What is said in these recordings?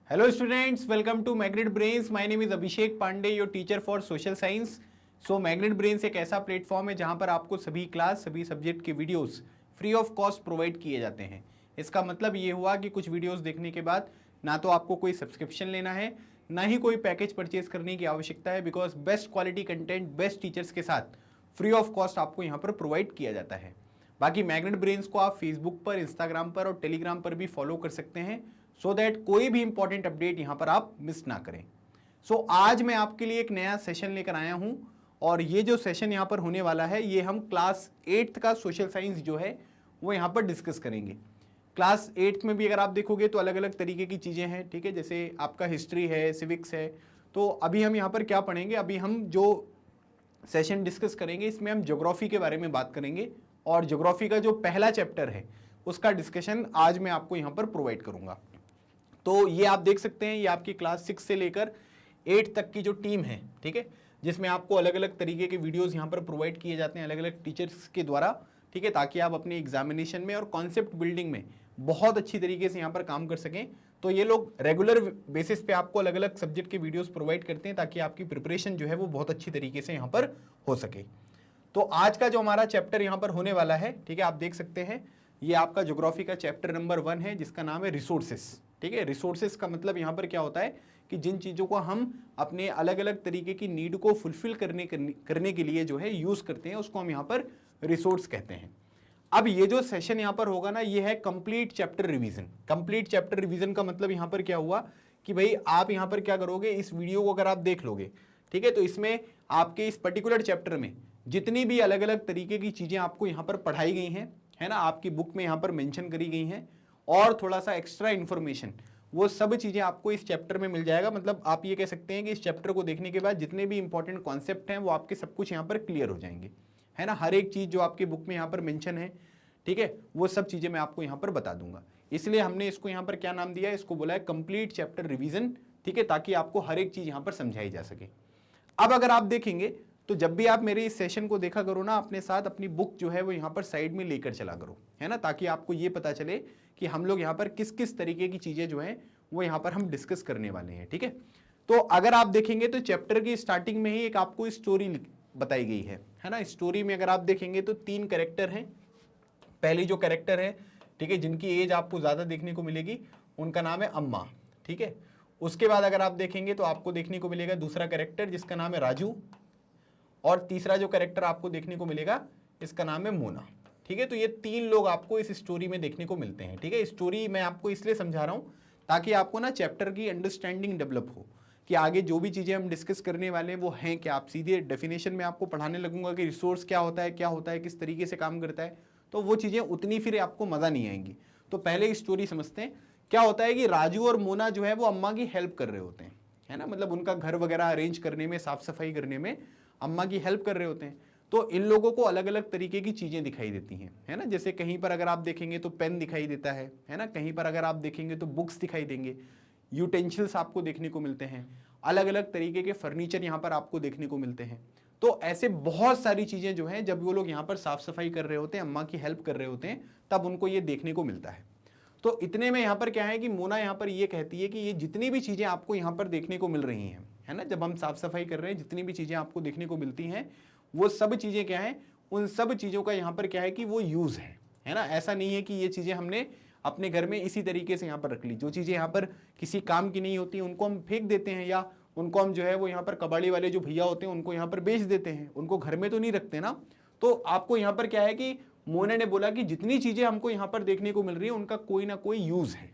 Hello students, welcome to Magnet Brains. My name is Abhishek Pandey, your teacher for social science. So Magnet Brains एक ऐसा platform है जहां पर आपको सभी क्लास सभी सब्जेक्ट के videos free of cost provide किए जाते हैं। इसका मतलब ये हुआ कि कुछ वीडियोस देखने के बाद ना तो आपको कोई सब्सक्रिप्शन लेना है, ना ही कोई पैकेज परचेज करने की आवश्यकता है, because best quality content best teachers के साथ फ्री ऑफ कॉस्ट आपको यहाँ पर प्रोवाइड किया जाता है। बाकी मैग्नेट ब्रेन्स को आप फेसबुक पर, इंस्टाग्राम पर और टेलीग्राम पर भी फॉलो कर सकते हैं सो दैट कोई भी इंपॉर्टेंट अपडेट यहाँ पर आप मिस ना करें। आज मैं आपके लिए एक नया सेशन लेकर आया हूँ और ये जो सेशन यहाँ पर होने वाला है ये हम क्लास 8th का सोशल साइंस जो है वो यहाँ पर डिस्कस करेंगे। क्लास 8th में भी अगर आप देखोगे तो अलग अलग तरीके की चीज़ें हैं, ठीक है, जैसे आपका हिस्ट्री है, सिविक्स है। तो अभी हम यहाँ पर क्या पढ़ेंगे, अभी हम जो सेशन डिस्कस करेंगे इसमें हम ज्योग्राफी के बारे में बात करेंगे और ज्योग्राफी का जो पहला चैप्टर है उसका डिस्कशन आज मैं आपको यहाँ पर प्रोवाइड करूँगा। तो ये आप देख सकते हैं, ये आपकी क्लास 6 से लेकर 8 तक की जो टीम है, ठीक है, जिसमें आपको अलग अलग तरीके के वीडियोस यहाँ पर प्रोवाइड किए जाते हैं अलग अलग टीचर्स के द्वारा, ठीक है, ताकि आप अपने एग्जामिनेशन में और कॉन्सेप्ट बिल्डिंग में बहुत अच्छी तरीके से यहाँ पर काम कर सकें। तो ये लोग रेगुलर बेसिस पे आपको अलग अलग सब्जेक्ट के वीडियोस प्रोवाइड करते हैं ताकि आपकी प्रिपरेशन जो है वो बहुत अच्छी तरीके से यहाँ पर हो सके। तो आज का जो हमारा चैप्टर यहाँ पर होने वाला है, ठीक है, आप देख सकते हैं ये आपका ज्योग्राफी का चैप्टर नंबर 1 है जिसका नाम है रिसोर्सेस। ठीक है, रिसोर्सेस का मतलब यहाँ पर क्या होता है कि जिन चीज़ों को हम अपने अलग अलग तरीके की नीड को फुलफिल करने के लिए जो है यूज़ करते हैं उसको हम यहाँ पर रिसोर्स कहते हैं। अब ये जो सेशन यहाँ पर होगा ना, ये है complete chapter revision. Complete chapter revision का मतलब यहाँ पर क्या हुआ कि भाई आप यहाँ पर क्या करोगे, इस वीडियो को अगर आप देख लोगे, ठीक है, तो इसमें आपके इस पर्टिकुलर चैप्टर में जितनी भी अलग अलग तरीके की चीज़ें आपको यहाँ पर पढ़ाई गई हैं, है ना, आपकी बुक में यहाँ पर मेंशन करी गई हैं और थोड़ा सा एक्स्ट्रा इन्फॉर्मेशन, वो सब चीज़ें आपको इस चैप्टर में मिल जाएगा। मतलब आप ये कह सकते हैं कि इस चैप्टर को देखने के बाद जितने भी इंपॉर्टेंट कॉन्सेप्ट हैं वो आपके सब कुछ यहाँ पर क्लियर हो जाएंगे, है ना। हर एक चीज़ जो आपकी बुक में यहाँ पर मेंशन है, ठीक है, वो सब चीज़ें मैं आपको यहाँ पर बता दूंगा। इसलिए हमने इसको यहाँ पर क्या नाम दिया है, इसको बोला है कंप्लीट चैप्टर रिवीजन, ठीक है, ताकि आपको हर एक चीज़ यहाँ पर समझाई जा सके। अब अगर आप देखेंगे तो जब भी आप मेरे इस सेशन को देखा करो ना, अपने साथ अपनी बुक जो है वो यहाँ पर साइड में लेकर चला करो, है ना, ताकि आपको ये पता चले कि हम लोग यहाँ पर किस किस तरीके की चीज़ें जो हैं वो यहाँ पर हम डिस्कस करने वाले हैं, ठीक है। तो अगर आप देखेंगे तो चैप्टर की स्टार्टिंग में ही एक आपको स्टोरी बताई गई है ना। स्टोरी में अगर आप देखेंगे तो 3 कैरेक्टर हैं। पहली जो कैरेक्टर है, ठीक है, जिनकी एज आपको ज़्यादा देखने को मिलेगी, उनका नाम है अम्मा, ठीक है। उसके बाद अगर आप देखेंगे तो आपको देखने को मिलेगा दूसरा कैरेक्टर जिसका नाम है राजू, और तीसरा जो कैरेक्टर आपको देखने को मिलेगा इसका नाम है मोना, ठीक है। तो ये 3 लोग आपको इस स्टोरी में देखने को मिलते हैं, ठीक है। स्टोरी मैं आपको इसलिए समझा रहा हूँ ताकि आपको ना चैप्टर की अंडरस्टैंडिंग डेवलप हो कि आगे जो भी चीज़ें हम डिस्कस करने वाले हैं वो हैं क्या। आप सीधे डेफिनेशन में आपको पढ़ाने लगूंगा कि रिसोर्स क्या होता है, किस तरीके से काम करता है, तो वो चीज़ें उतनी फिर आपको मज़ा नहीं आएंगी। तो पहले स्टोरी समझते हैं। क्या होता है कि राजू और मोना जो है वो अम्मा की हेल्प कर रहे होते हैं, है ना, मतलब उनका घर वगैरह अरेंज करने में, साफ सफाई करने में अम्मा की हेल्प कर रहे होते हैं। तो इन लोगों को अलग अलग तरीके की चीज़ें दिखाई देती हैं, है ना, जैसे कहीं पर अगर आप देखेंगे तो पेन दिखाई देता है ना, कहीं पर अगर आप देखेंगे तो बुक्स दिखाई देंगे, यूटेंसिल्स आपको देखने को मिलते हैं, अलग अलग तरीके के फर्नीचर यहाँ पर आपको देखने को मिलते हैं। तो ऐसे बहुत सारी चीज़ें जो हैं जब वो लोग यहाँ पर साफ सफाई कर रहे होते हैं, अम्मा की हेल्प कर रहे होते हैं, तब उनको ये देखने को मिलता है। तो इतने में यहाँ पर क्या है कि मोना यहाँ पर ये कहती है कि ये जितनी भी चीज़ें आपको यहाँ पर देखने को मिल रही हैं, है ना, जब हम साफ सफाई कर रहे हैं जितनी भी चीज़ें आपको देखने को मिलती हैं वो सब चीज़ें क्या हैं, उन सब चीज़ों का यहाँ पर क्या है कि वो यूज़ है ना। ऐसा नहीं है कि ये चीज़ें हमने अपने घर में इसी तरीके से यहाँ पर रख ली। जो चीज़ें यहाँ पर किसी काम की नहीं होती उनको हम फेंक देते हैं, या उनको हम जो है वो यहाँ पर कबाड़ी वाले जो भैया होते हैं उनको यहाँ पर बेच देते हैं, उनको घर में तो नहीं रखते ना। तो आपको यहाँ पर क्या है कि मोना ने बोला कि जितनी चीज़ें हमको यहाँ पर देखने को मिल रही है उनका कोई ना कोई यूज़ है।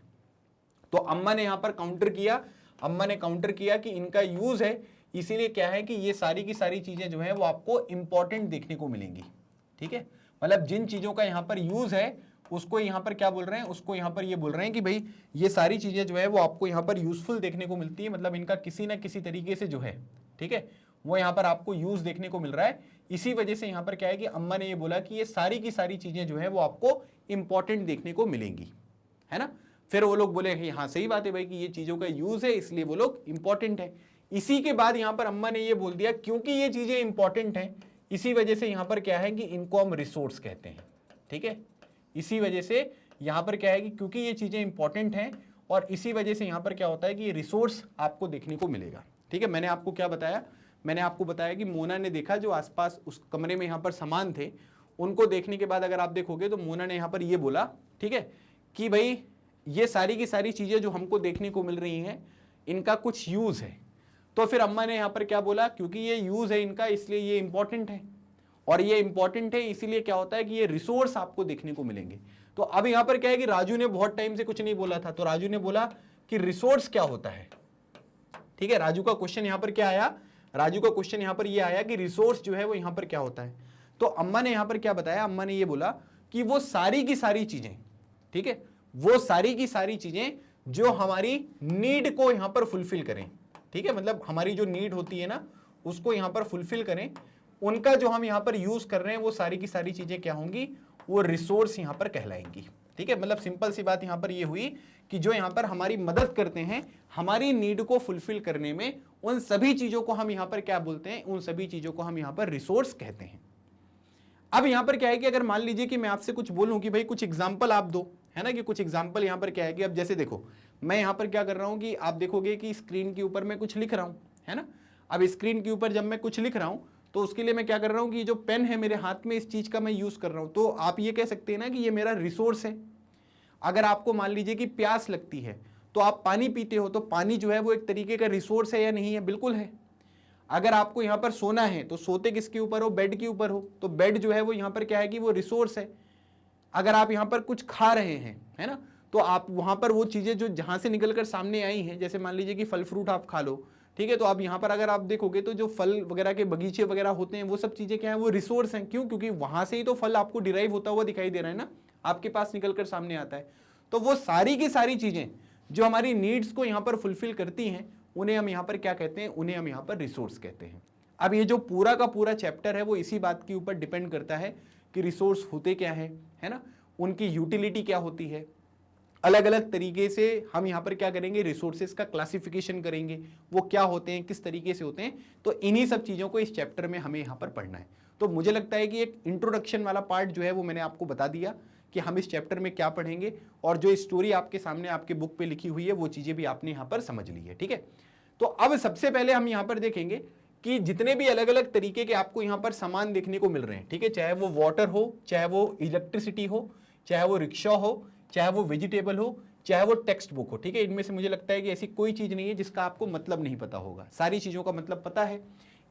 तो अम्मा ने यहाँ पर काउंटर किया कि इनका यूज़ है, इसीलिए क्या है कि ये सारी की सारी चीज़ें जो है वो आपको इंपॉर्टेंट देखने को मिलेंगी, ठीक है। मतलब जिन चीज़ों का यहाँ पर यूज़ है उसको यहाँ पर क्या बोल रहे हैं, उसको यहाँ पर ये बोल रहे हैं कि भाई ये सारी चीज़ें जो है वो आपको यहाँ पर यूजफुल देखने को मिलती है, मतलब इनका किसी ना किसी तरीके से जो है, ठीक है, वो यहाँ पर आपको यूज देखने को मिल रहा है। इसी वजह से यहाँ पर क्या है कि अम्मा ने ये बोला कि ये सारी की सारी चीज़ें जो है वो आपको इंपॉर्टेंट देखने को मिलेंगी, है ना। फिर वो लोग बोले कि हाँ सही बात है भाई कि ये चीज़ों का यूज है इसलिए वो लोग इंपॉर्टेंट है। इसी के बाद यहाँ पर अम्मा ने ये बोल दिया क्योंकि ये चीज़ें इंपॉर्टेंट हैं इसी वजह से यहाँ पर क्या है कि इनको हम रिसोर्स कहते हैं, ठीक है। इसी वजह से यहाँ पर क्या है कि क्योंकि ये चीज़ें इंपॉर्टेंट हैं और इसी वजह से यहाँ पर क्या होता है कि ये रिसोर्स आपको देखने को मिलेगा। ठीक है, मैंने आपको क्या बताया, मैंने आपको बताया कि मोना ने देखा जो आसपास उस कमरे में यहाँ पर सामान थे, उनको देखने के बाद अगर आप देखोगे तो मोना ने यहाँ पर ये बोला, ठीक है, कि भाई ये सारी की सारी चीजें जो हमको देखने को मिल रही हैं इनका कुछ यूज है। तो फिर अम्मा ने यहाँ पर क्या बोला, क्योंकि ये यूज है इनका इसलिए ये इंपॉर्टेंट है, और ये इंपॉर्टेंट है इसीलिए क्या होता है कि ये रिसोर्स आपको देखने को मिलेंगे। तो अब यहाँ पर क्या है कि राजू ने बहुत टाइम से कुछ नहीं बोला था, तो राजू ने बोला कि रिसोर्स क्या होता है। ठीक है, राजू का क्वेश्चन यहाँ पर क्या आया, राजू का क्वेश्चन यहाँ पर ये आया कि रिसोर्स जो है वो यहाँ पर क्या होता है। तो अम्मा ने यहाँ पर क्या बताया, अम्मा ने ये बोला कि वो सारी की सारी चीजें, ठीक है, वो सारी की सारी चीजें जो हमारी नीड को यहाँ पर फुलफिल करें, ठीक है, मतलब हमारी जो नीड होती है ना उसको यहाँ पर फुलफिल करें, उनका जो हम यहाँ पर यूज कर रहे हैं वो सारी की सारी चीजें क्या होंगी, वो रिसोर्स यहाँ पर कहलाएंगी। ठीक है, मतलब सिंपल सी बात यहाँ पर ये हुई कि जो यहाँ पर हमारी मदद करते हैं हमारी नीड को फुलफिल करने में, उन सभी चीजों को हम यहाँ पर क्या बोलते हैं, उन सभी चीजों को हम यहाँ पर रिसोर्स कहते हैं। अब यहाँ पर क्या है कि अगर मान लीजिए कि मैं आपसे कुछ बोलूं कि भाई कुछ एग्जाम्पल आप दो, है ना, कि कुछ एग्जाम्पल यहाँ पर क्या है कि अब जैसे देखो मैं यहाँ पर क्या कर रहा हूँ कि आप देखोगे कि स्क्रीन के ऊपर मैं कुछ लिख रहा हूँ, है ना। अब स्क्रीन के ऊपर जब मैं कुछ लिख रहा हूँ तो उसके लिए मैं क्या कर रहा हूँ कि जो पेन है मेरे हाथ में इस चीज का मैं यूज कर रहा हूँ, तो आप ये कह सकते हैं ना कि ये मेरा रिसोर्स है। अगर आपको मान लीजिए कि प्यास लगती है तो आप पानी पीते हो, तो पानी जो है वो एक तरीके का रिसोर्स है या नहीं है, बिल्कुल है। अगर आपको यहाँ पर सोना है तो सोते किसके ऊपर हो, बेड के ऊपर हो, तो बेड जो है वो यहाँ पर क्या है कि वो रिसोर्स है। अगर आप यहाँ पर कुछ खा रहे हैं, है ना, तो आप वहाँ पर वो चीज़ें जो जहाँ से निकल कर सामने आई हैं, जैसे मान लीजिए कि फल फ्रूट आप खा लो, ठीक है, तो आप यहाँ पर अगर आप देखोगे तो जो फल वगैरह के बगीचे वगैरह होते हैं वो सब चीज़ें क्या है, वो रिसोर्स हैं। क्यों, क्योंकि वहाँ से ही तो फल आपको डिराइव होता हुआ दिखाई दे रहा है ना, आपके पास निकल कर सामने आता है। तो वो सारी की सारी चीज़ें जो हमारी नीड्स को यहाँ पर फुलफिल करती हैं उन्हें हम यहाँ पर क्या कहते हैं, उन्हें हम यहाँ पर रिसोर्स कहते हैं। अब ये जो पूरा का पूरा चैप्टर है वो इसी बात के ऊपर डिपेंड करता है कि रिसोर्स होते क्या है ना, उनकी यूटिलिटी क्या होती है। अलग अलग तरीके से हम यहाँ पर क्या करेंगे, रिसोर्सेज का क्लासिफिकेशन करेंगे, वो क्या होते हैं, किस तरीके से होते हैं। तो इन्हीं सब चीज़ों को इस चैप्टर में हमें यहाँ पर पढ़ना है। तो मुझे लगता है कि एक इंट्रोडक्शन वाला पार्ट जो है वो मैंने आपको बता दिया कि हम इस चैप्टर में क्या पढ़ेंगे, और जो स्टोरी आपके सामने आपके बुक पे लिखी हुई है वो चीज़ें भी आपने यहाँ पर समझ ली है। ठीक है, तो अब सबसे पहले हम यहाँ पर देखेंगे कि जितने भी अलग अलग तरीके के आपको यहाँ पर सामान देखने को मिल रहे हैं, ठीक है, चाहे वो वाटर हो, चाहे वो इलेक्ट्रिसिटी हो, चाहे वो रिक्शा हो, चाहे वो वेजिटेबल हो, चाहे वो टेक्स्ट बुक हो, ठीक है, इनमें से मुझे लगता है कि ऐसी कोई चीज़ नहीं है जिसका आपको मतलब नहीं पता होगा, सारी चीज़ों का मतलब पता है।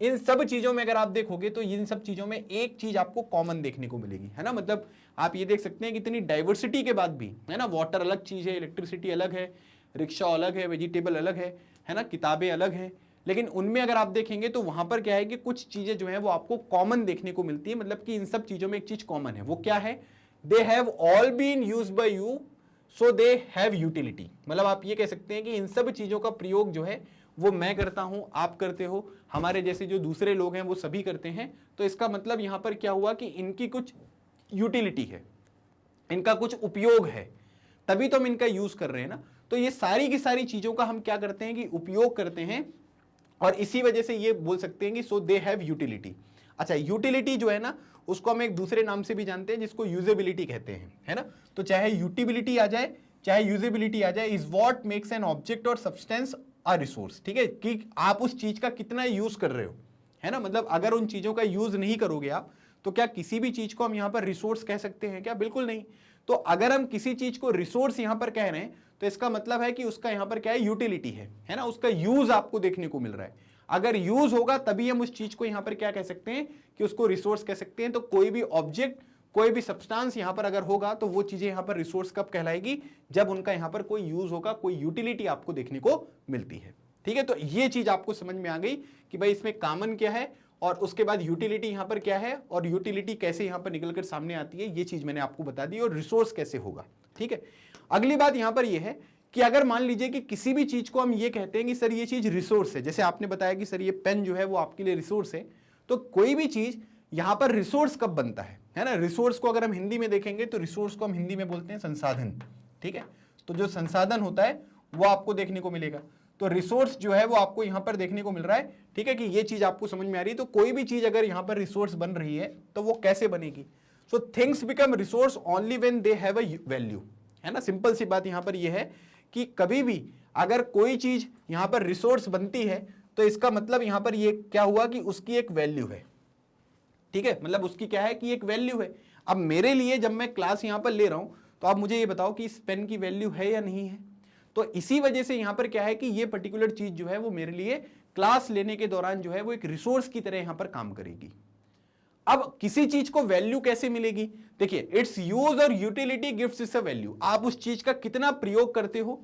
इन सब चीज़ों में अगर आप देखोगे तो इन सब चीज़ों में एक चीज़ आपको कॉमन देखने को मिलेगी, है ना, मतलब आप ये देख सकते हैं कि इतनी डाइवर्सिटी के बाद भी, है ना, वाटर अलग चीज़ है, इलेक्ट्रिसिटी अलग है, रिक्शा अलग है, वेजिटेबल अलग है ना, किताबें अलग हैं, लेकिन उनमें अगर आप देखेंगे तो वहाँ पर क्या है कि कुछ चीज़ें जो हैं वो आपको कॉमन देखने को मिलती है। मतलब कि इन सब चीज़ों में एक चीज़ कॉमन है, वो क्या है, they have all been used by you so they have utility. मतलब आप ये कह सकते हैं कि इन सब चीज़ों का प्रयोग जो है वो मैं करता हूं, आप करते हो, हमारे जैसे जो दूसरे लोग हैं वो सभी करते हैं। तो इसका मतलब यहां पर क्या हुआ कि इनकी कुछ यूटिलिटी है, इनका कुछ उपयोग है, तभी तो हम इनका यूज कर रहे हैं ना। तो ये सारी की सारी चीजों का हम क्या करते हैं कि उपयोग करते हैं, और इसी वजह से ये बोल सकते हैं कि सो दे हैव यूटिलिटी। अच्छा, यूटिलिटी जो है ना उसको हम एक दूसरे नाम से भी जानते हैं जिसको यूजेबिलिटी कहते हैं, है ना। तो चाहे यूटिलिटी आ जाए चाहे यूजेबिलिटी आ जाए, is what makes an object और सब्सटेंस अ रिसोर्स। ठीक है, कि आप उस चीज का कितना यूज कर रहे हो, है ना। मतलब अगर उन चीजों का यूज नहीं करोगे आप तो क्या किसी भी चीज को हम यहां पर रिसोर्स कह सकते हैं क्या? बिल्कुल नहीं। तो अगर हम किसी चीज को रिसोर्स यहां पर कह रहे हैं तो इसका मतलब है कि उसका यहां पर क्या है, यूटिलिटी है ना, उसका यूज आपको देखने को मिल रहा है। अगर यूज होगा तभी हम उस चीज को यहां पर क्या कह सकते हैं कि उसको रिसोर्स कह सकते हैं। तो कोई भी ऑब्जेक्ट, कोई भी सब्सटेंस यहां पर अगर होगा तो वो चीजें यहां पर रिसोर्स कब कहलाएगी, जब उनका यहां पर कोई यूज होगा, कोई यूटिलिटी आपको देखने को मिलती है। ठीक है, तो ये चीज आपको समझ में आ गई कि भाई इसमें कॉमन क्या है और उसके बाद यूटिलिटी यहां पर क्या है और यूटिलिटी कैसे यहां पर निकलकर सामने आती है, ये चीज मैंने आपको बता दी, और रिसोर्स कैसे होगा। ठीक है, अगली बात यहां पर यह है कि अगर मान लीजिए कि किसी भी चीज को हम ये कहते हैं कि सर ये चीज रिसोर्स है, जैसे आपने बताया कि सर ये पेन जो है वो आपके लिए रिसोर्स है, तो कोई भी चीज यहां पर रिसोर्स कब बनता है ना। रिसोर्स को अगर हम हिंदी में देखेंगे तो रिसोर्स को हम हिंदी में बोलते हैं संसाधन। ठीक है, तो जो संसाधन होता है वो आपको देखने को मिलेगा। तो रिसोर्स जो है वो आपको यहां पर देखने को मिल रहा है। ठीक है, कि ये चीज आपको समझ में आ रही है। तो कोई भी चीज अगर यहां पर रिसोर्स बन रही है तो वो कैसे बनेगी? So things become resource only when they have a value, है ना। सिंपल सी बात यहां पर ये है कि कभी भी अगर कोई चीज यहां पर रिसोर्स बनती है तो इसका मतलब यहां पर ये क्या हुआ कि उसकी एक वैल्यू है, ठीक है, मतलब उसकी क्या है कि एक वैल्यू है। अब मेरे लिए जब मैं क्लास यहां पर ले रहा हूं तो आप मुझे ये बताओ कि इस पेन की वैल्यू है या नहीं है। तो इसी वजह से यहां पर क्या है कि ये पर्टिकुलर चीज जो है वो मेरे लिए क्लास लेने के दौरान जो है वो एक रिसोर्स की तरह यहां पर काम करेगी। अब किसी चीज को वैल्यू कैसे मिलेगी, देखिए इट्स यूज और utility gives it's a value. आप उस चीज का कितना प्रयोग करते हो,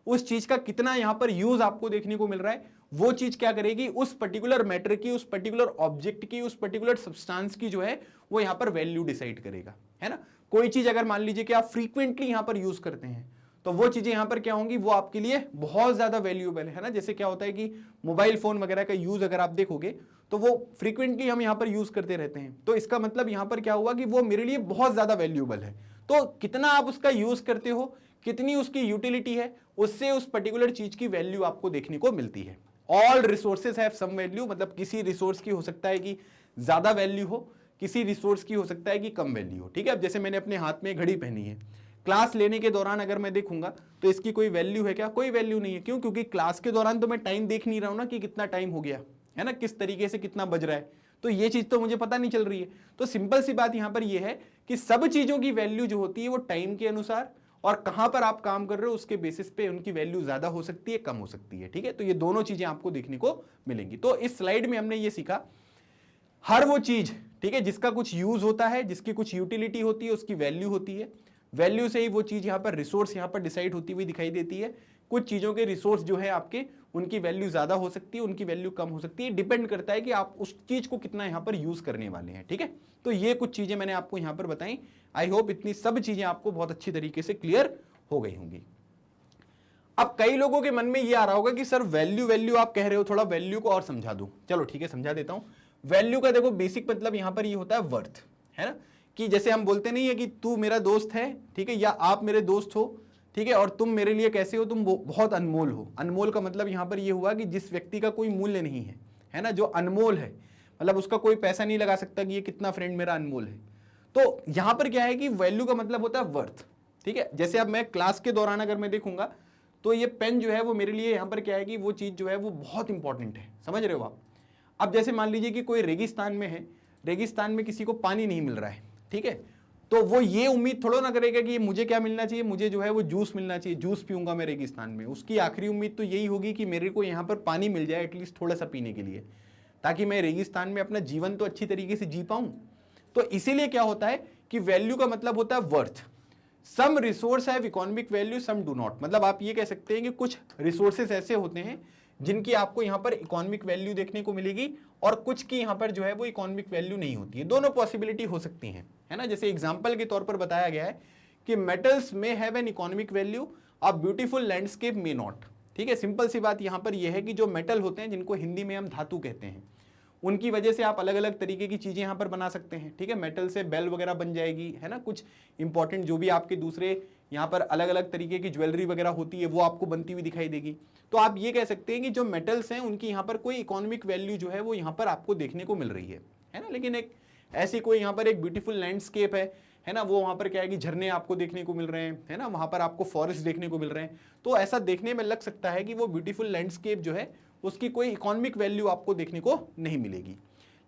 उस चीज का कितना यहां पर यूज आपको देखने को मिल रहा है, वो चीज क्या करेगी, उस पर्टिकुलर मैटर की, उस पर्टिकुलर ऑब्जेक्ट की, उस पर्टिकुलर सब्सटेंस की जो है वो यहां पर वैल्यू डिसाइड करेगा, है ना। कोई चीज अगर मान लीजिए कि आप फ्रीक्वेंटली यहां पर यूज करते हैं तो वो चीजें यहां पर क्या होंगी, वो आपके लिए बहुत ज्यादा वैल्यूएबल है ना। जैसे क्या होता है कि मोबाइल फोन वगैरह का यूज अगर आप देखोगे तो वो फ्रीक्वेंटली हम यहां पर यूज करते रहते हैं, तो इसका मतलब यहां पर क्या हुआ कि वो मेरे लिए बहुत ज्यादा वैल्यूएबल है। तो कितना आप उसका यूज करते हो, कितनी उसकी यूटिलिटी है, उससे उस पर्टिकुलर चीज की वैल्यू आपको देखने को मिलती है। All resources have some value, मतलब किसी रिसोर्स की हो सकता है कि ज्यादा वैल्यू हो, किसी रिसोर्स की हो सकता है कि कम वैल्यू हो, ठीक है। अब जैसे मैंने अपने हाथ में घड़ी पहनी है, क्लास लेने के दौरान अगर मैं देखूंगा तो इसकी कोई वैल्यू है क्या, कोई वैल्यू नहीं है। क्यों, क्योंकि क्लास के दौरान तो मैं टाइम देख नहीं रहा हूं ना कि कितना टाइम हो गया है ना, किस तरीके से कितना बज रहा है, तो ये चीज तो मुझे पता नहीं चल रही है। तो सिंपल सी बात यहां पर ये है कि सब चीजों की वैल्यू जो होती है वो टाइम के अनुसार और कहां पर आप काम कर रहे हो उसके बेसिस पे उनकी वैल्यू ज्यादा हो सकती है, कम हो सकती है, ठीक है। तो ये दोनों चीजें आपको देखने को मिलेंगी। तो इस स्लाइड में हमने ये सीखा, हर वो चीज, ठीक है, जिसका कुछ यूज होता है, जिसकी कुछ यूटिलिटी होती है, उसकी वैल्यू होती है। वैल्यू से ही वो चीज यहां पर रिसोर्स यहां पर डिसाइड होती हुई दिखाई देती है। कुछ चीजों के रिसोर्स जो है आपके, उनकी वैल्यू ज्यादा हो सकती है, उनकी वैल्यू कम हो सकती है, डिपेंड करता है कि आप उस चीज को कितना यहां पर यूज करने वाले हैं, ठीक है। तो ये कुछ चीजें मैंने आपको यहां पर बताई। आई होप इतनी सब चीजें आपको बहुत अच्छी तरीके से क्लियर हो गई होंगी। अब कई लोगों के मन में ये आ रहा होगा कि सर वैल्यू वैल्यू आप कह रहे हो, थोड़ा वैल्यू को और समझा दो। चलो ठीक है, समझा देता हूं। वैल्यू का देखो बेसिक मतलब यहां पर ये होता है वर्थ, है ना। कि जैसे हम बोलते नहीं है कि तू मेरा दोस्त है, ठीक है, या आप मेरे दोस्त हो, ठीक है, और तुम मेरे लिए कैसे हो, तुम बहुत अनमोल हो। अनमोल का मतलब यहां पर ये हुआ कि जिस व्यक्ति का कोई मूल्य नहीं है ना, जो अनमोल है, मतलब उसका कोई पैसा नहीं लगा सकता कि ये कितना फ्रेंड मेरा अनमोल है। तो यहां पर क्या है कि वैल्यू का मतलब होता है वर्थ, ठीक है। जैसे अब मैं क्लास के दौरान अगर मैं देखूंगा तो ये पेन जो है वो मेरे लिए यहां पर क्या है कि वो चीज जो है वो बहुत इंपॉर्टेंट है, समझ रहे हो आप। अब जैसे मान लीजिए कि कोई रेगिस्तान में है, रेगिस्तान में किसी को पानी नहीं मिल रहा है, ठीक है, तो वो ये उम्मीद थोड़ा ना करेगा कि मुझे क्या मिलना चाहिए, मुझे जो है वो जूस मिलना चाहिए, जूस पीऊंगा मैं रेगिस्तान में। उसकी आखिरी उम्मीद तो यही होगी कि मेरे को यहाँ पर पानी मिल जाए एटलीस्ट थोड़ा सा पीने के लिए, ताकि मैं रेगिस्तान में अपना जीवन तो अच्छी तरीके से जी पाऊं। तो इसीलिए क्या होता है कि वैल्यू का मतलब होता है worth. Some resource have economic value, some do not. मतलब आप ये कह सकते हैं कि कुछ रिसोर्सेस ऐसे होते हैं जिनकी आपको यहां पर इकोनॉमिक वैल्यू देखने को मिलेगी और कुछ की यहां पर जो है वो इकोनॉमिक वैल्यू नहीं होती है। दोनों पॉसिबिलिटी हो सकती हैं, है ना। जैसे एग्जांपल के तौर पर बताया गया है कि मेटल्स में have an economic value, a beautiful landscape may not, ठीक है। सिंपल सी बात यहां पर यह है कि जो मेटल होते हैं, जिनको हिंदी में हम धातु कहते हैं, उनकी वजह से आप अलग अलग तरीके की चीजें यहां पर बना सकते हैं, ठीक है। मेटल से बेल वगैरह बन जाएगी, है ना। कुछ इंपॉर्टेंट जो भी आपके दूसरे यहाँ पर अलग अलग तरीके की ज्वेलरी वगैरह होती है वो आपको बनती हुई दिखाई देगी। तो आप ये कह सकते हैं कि जो मेटल्स हैं उनकी यहाँ पर कोई इकोनॉमिक वैल्यू जो है वो यहाँ पर आपको देखने को मिल रही है ना। लेकिन एक ऐसी कोई यहाँ पर एक ब्यूटीफुल लैंडस्केप है ना, वो वहाँ पर क्या है कि झरने आपको देखने को मिल रहे हैं, है ना, वहाँ पर आपको फॉरेस्ट देखने को मिल रहे हैं। तो ऐसा देखने में लग सकता है कि वो ब्यूटीफुल लैंडस्केप जो है उसकी कोई इकोनॉमिक वैल्यू आपको देखने को नहीं मिलेगी।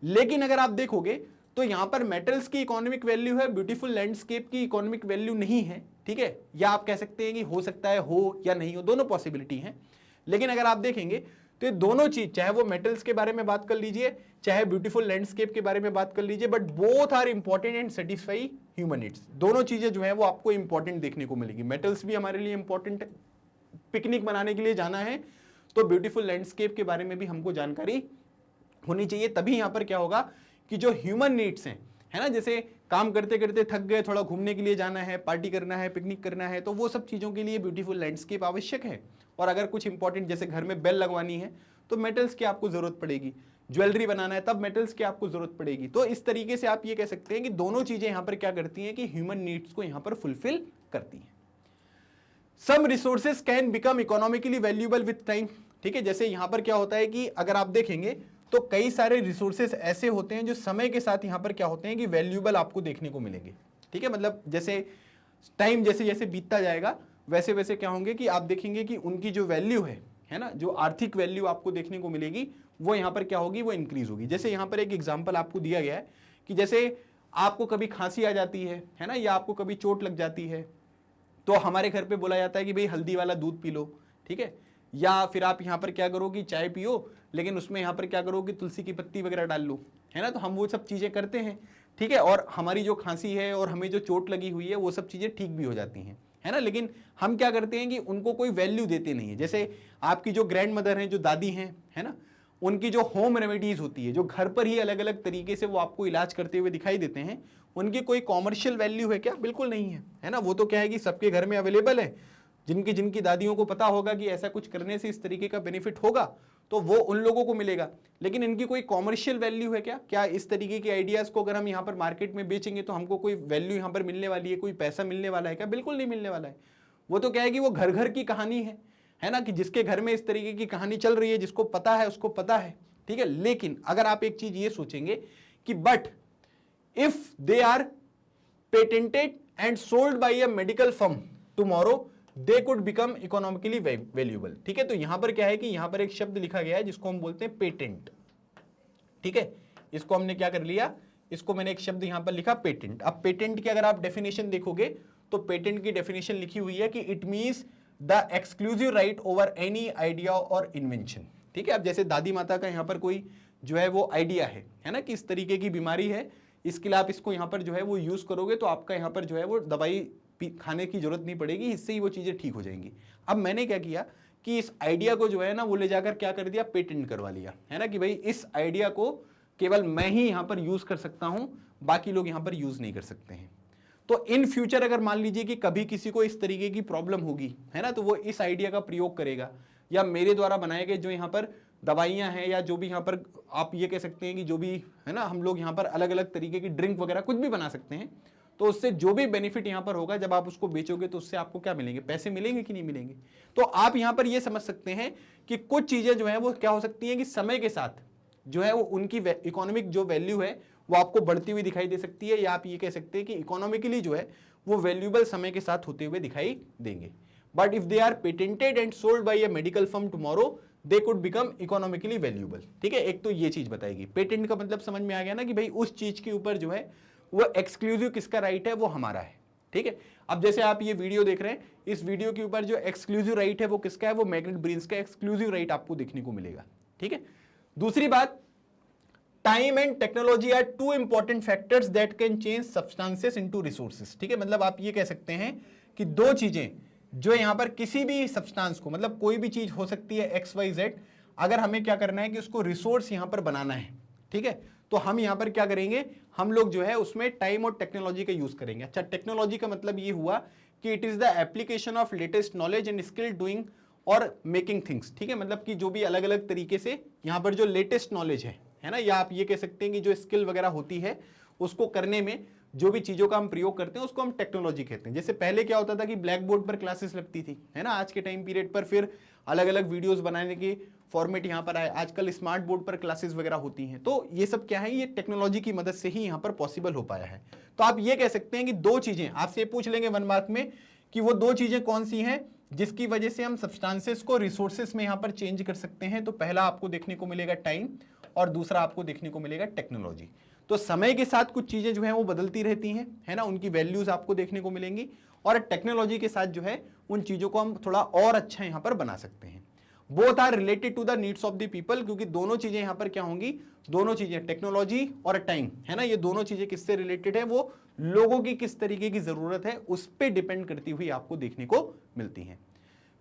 लेकिन अगर आप देखोगे तो यहां पर मेटल्स की इकोनॉमिक वैल्यू है, ब्यूटीफुल लैंडस्केप की इकोनॉमिक वैल्यू नहीं है, ठीक है। या आप कह सकते हैं कि हो सकता है हो या नहीं हो, दोनों पॉसिबिलिटी हैं। लेकिन अगर आप देखेंगे तो ये दोनों चीज, चाहे वो मेटल्स के बारे में बात कर लीजिए, चाहे ब्यूटीफुल लैंडस्केप के बारे में बात कर लीजिए, but both are important and satisfy human needs. दोनों चीजें जो है वो आपको इंपॉर्टेंट देखने को मिलेगी। मेटल्स भी हमारे लिए इंपॉर्टेंट है, पिकनिक मनाने के लिए जाना है तो ब्यूटीफुल लैंडस्केप के बारे में भी हमको जानकारी होनी चाहिए। तभी यहां पर क्या होगा कि जो ह्यूमन नीड्स हैं, है ना, जैसे काम करते करते थक गए, थोड़ा घूमने के लिए जाना है, पार्टी करना है, पिकनिक करना है, तो वो सब चीज़ों के लिए ब्यूटीफुल लैंडस्केप आवश्यक है। और अगर कुछ इंपॉर्टेंट जैसे घर में बेल लगवानी है तो मेटल्स की आपको जरूरत पड़ेगी, ज्वेलरी बनाना है तब मेटल्स की आपको जरूरत पड़ेगी। तो इस तरीके से आप ये कह सकते हैं कि दोनों चीजें यहां पर क्या करती हैं कि ह्यूमन नीड्स को यहां पर फुलफिल करती हैं। Some resources can become economically valuable with time, ठीक है। जैसे यहां पर क्या होता है कि अगर आप देखेंगे तो कई सारे रिसोर्सेस ऐसे होते हैं जो समय के साथ यहां पर क्या होते हैं कि वैल्यूएबल आपको देखने को मिलेंगे, ठीक है। मतलब जैसे टाइम जैसे जैसे बीतता जाएगा वैसे वैसे क्या होंगे कि आप देखेंगे कि उनकी जो वैल्यू है ना, जो आर्थिक वैल्यू आपको देखने को मिलेगी वो यहाँ पर क्या होगी, वो इंक्रीज होगी। जैसे यहाँ पर एक एग्जाम्पल आपको दिया गया है कि जैसे आपको कभी खांसी आ जाती है ना, या आपको कभी चोट लग जाती है, तो हमारे घर पे बोला जाता है कि भाई हल्दी वाला दूध पी लो, ठीक है, या फिर आप यहाँ पर क्या करो कि चाय पियो, लेकिन उसमें यहाँ पर क्या करो कि तुलसी की पत्ती वगैरह डाल लो, है ना। तो हम वो सब चीज़ें करते हैं, ठीक है, और हमारी जो खांसी है और हमें जो चोट लगी हुई है वो सब चीज़ें ठीक भी हो जाती हैं, है ना। लेकिन हम क्या करते हैं कि उनको कोई वैल्यू देते नहीं है। जैसे आपकी जो ग्रैंड मदर हैं, जो दादी हैं, है ना, उनकी जो होम रेमेडीज होती है, जो घर पर ही अलग अलग तरीके से वो आपको इलाज करते हुए दिखाई देते हैं, उनकी कोई कॉमर्शियल वैल्यू है क्या? बिल्कुल नहीं है ना। वो तो क्या है कि सबके घर में अवेलेबल है, जिनकी दादियों को पता होगा कि ऐसा कुछ करने से इस तरीके का बेनिफिट होगा, तो वो उन लोगों को मिलेगा। लेकिन इनकी कोई कॉमर्शियल वैल्यू है क्या? क्या इस तरीके के आइडियाज को अगर हम यहाँ पर मार्केट में बेचेंगे तो हमको कोई वैल्यू यहाँ पर मिलने वाली है, कोई पैसा मिलने वाला है क्या? बिल्कुल नहीं मिलने वाला है। वो तो क्या है कि वो घर घर की कहानी है ना, कि जिसके घर में इस तरीके की कहानी चल रही है, जिसको पता है उसको पता है, ठीक है। लेकिन अगर आप एक चीज ये सोचेंगे कि but if they are patented and sold by a medical firm tomorrow, they could become economically valuable, ठीक है। तो यहां पर क्या है कि यहां पर एक शब्द लिखा गया है जिसको हम बोलते हैं पेटेंट, ठीक है। इसको हमने क्या कर लिया, इसको मैंने एक शब्द यहां पर लिखा पेटेंट। अब पेटेंट की अगर आप डेफिनेशन देखोगे तो पेटेंट की डेफिनेशन लिखी हुई है कि it means the exclusive right over any idea और इन्वेंशन, ठीक है। अब जैसे दादी माता का यहाँ पर कोई जो है वो आइडिया है ना, कि इस तरीके की बीमारी है, इसके लिए आप इसको यहाँ पर जो है वो यूज करोगे तो आपका यहाँ पर जो है वो दवाई खाने की जरूरत नहीं पड़ेगी, इससे ही वो चीजें ठीक हो जाएंगी। अब मैंने क्या किया कि इस आइडिया को जो है ना वो ले जाकर क्या कर दिया, पेटेंट करवा लिया, है ना, कि भाई इस आइडिया को केवल मैं ही यहाँ पर यूज कर सकता हूं, बाकी लोग यहाँ पर यूज नहीं कर सकते हैं। तो इन फ्यूचर अगर मान लीजिए कि कभी किसी को इस तरीके की प्रॉब्लम होगी, है ना, तो वो इस आइडिया का प्रयोग करेगा, या मेरे द्वारा बनाए गए जो यहाँ पर दवाइयां हैं, या जो भी यहाँ पर आप ये कह सकते हैं कि जो भी है ना, हम लोग यहाँ पर अलग अलग तरीके की ड्रिंक वगैरह कुछ भी बना सकते हैं, तो उससे जो भी बेनिफिट यहाँ पर होगा, जब आप उसको बेचोगे तो उससे आपको क्या मिलेंगे, पैसे मिलेंगे कि नहीं मिलेंगे। तो आप यहाँ पर ये समझ सकते हैं कि कुछ चीजें जो है वो क्या हो सकती हैं कि समय के साथ जो है वो उनकी इकोनॉमिक जो वैल्यू है वो आपको बढ़ती हुई दिखाई दे सकती है, या आप ये कह सकते हैं कि इकोनॉमिकली जो है वो वैल्यूएबल समय के साथ होते हुए दिखाई देंगे। But if they are patented and sold by a medical firm tomorrow, they could become economically valuable, ठीक है। एक तो ये चीज बताएगी, पेटेंट का मतलब समझ में आ गया ना, कि भाई उस चीज के ऊपर जो है वो एक्सक्लूसिव किसका राइट है, वो हमारा है, ठीक है। अब जैसे आप ये वीडियो देख रहे हैं, इस वीडियो के ऊपर जो एक्सक्लूसिव राइट है वो किसका है, वो मैग्नेट ब्रेन्स का एक्सक्लूसिव राइट आपको देखने को मिलेगा, ठीक है। दूसरी बात, time and technology are two important factors that can change substances into resources, ठीक है। मतलब आप ये कह सकते हैं कि दो चीजें जो यहां पर किसी भी सब्सटेंस को, मतलब कोई भी चीज हो सकती है एक्स वाई जेड, अगर हमें क्या करना है कि उसको रिसोर्स यहां पर बनाना है, ठीक है, तो हम यहां पर क्या करेंगे, हम लोग जो है उसमें टाइम और टेक्नोलॉजी का यूज करेंगे। अच्छा, टेक्नोलॉजी का मतलब ये हुआ कि it is the application of latest knowledge and skill doing और मेकिंग थिंग्स, ठीक है। मतलब कि जो भी अलग अलग तरीके से यहां पर जो लेटेस्ट नॉलेज है ना, या आप ये कह सकते हैं कि जो स्किल वगैरह होती है उसको करने में जो भी चीजों का हम प्रयोग करते हैं उसको हम टेक्नोलॉजी कहते हैं। जैसे पहले क्या होता था कि ब्लैक बोर्ड पर क्लासेस लगती थी, है ना, आज के टाइम पीरियड पर फिर अलग अलग वीडियोस बनाने के फॉर्मेट यहाँ पर आए, आजकल स्मार्ट बोर्ड पर क्लासेस वगैरह होती हैं। तो ये सब क्या है, ये टेक्नोलॉजी की मदद से ही यहाँ पर पॉसिबल हो पाया है। तो आप ये कह सकते हैं कि दो चीजें आपसे पूछ लेंगे 1 मार्क में कि वो दो चीजें कौन सी हैं जिसकी वजह से हम सब्सटेंसेस को रिसोर्सेस में यहाँ पर चेंज कर सकते हैं। तो पहला आपको देखने को मिलेगा टाइम, और दूसरा आपको देखने को मिलेगा टेक्नोलॉजी। तो समय के साथ कुछ चीजें जो है वो बदलती रहती हैं, है ना, उनकी वैल्यूज आपको देखने को मिलेंगी, और टेक्नोलॉजी के साथ जो है उन चीजों को हम थोड़ा और अच्छा यहाँ पर बना सकते हैं। Both are related to the needs of the people, क्योंकि दोनों चीजें यहाँ पर क्या होंगी, दोनों चीजें टेक्नोलॉजी और टाइम, है ना, ये दोनों चीजें किससे रिलेटेड है, वो लोगों की किस तरीके की जरूरत है उस पर डिपेंड करती हुई आपको देखने को मिलती है।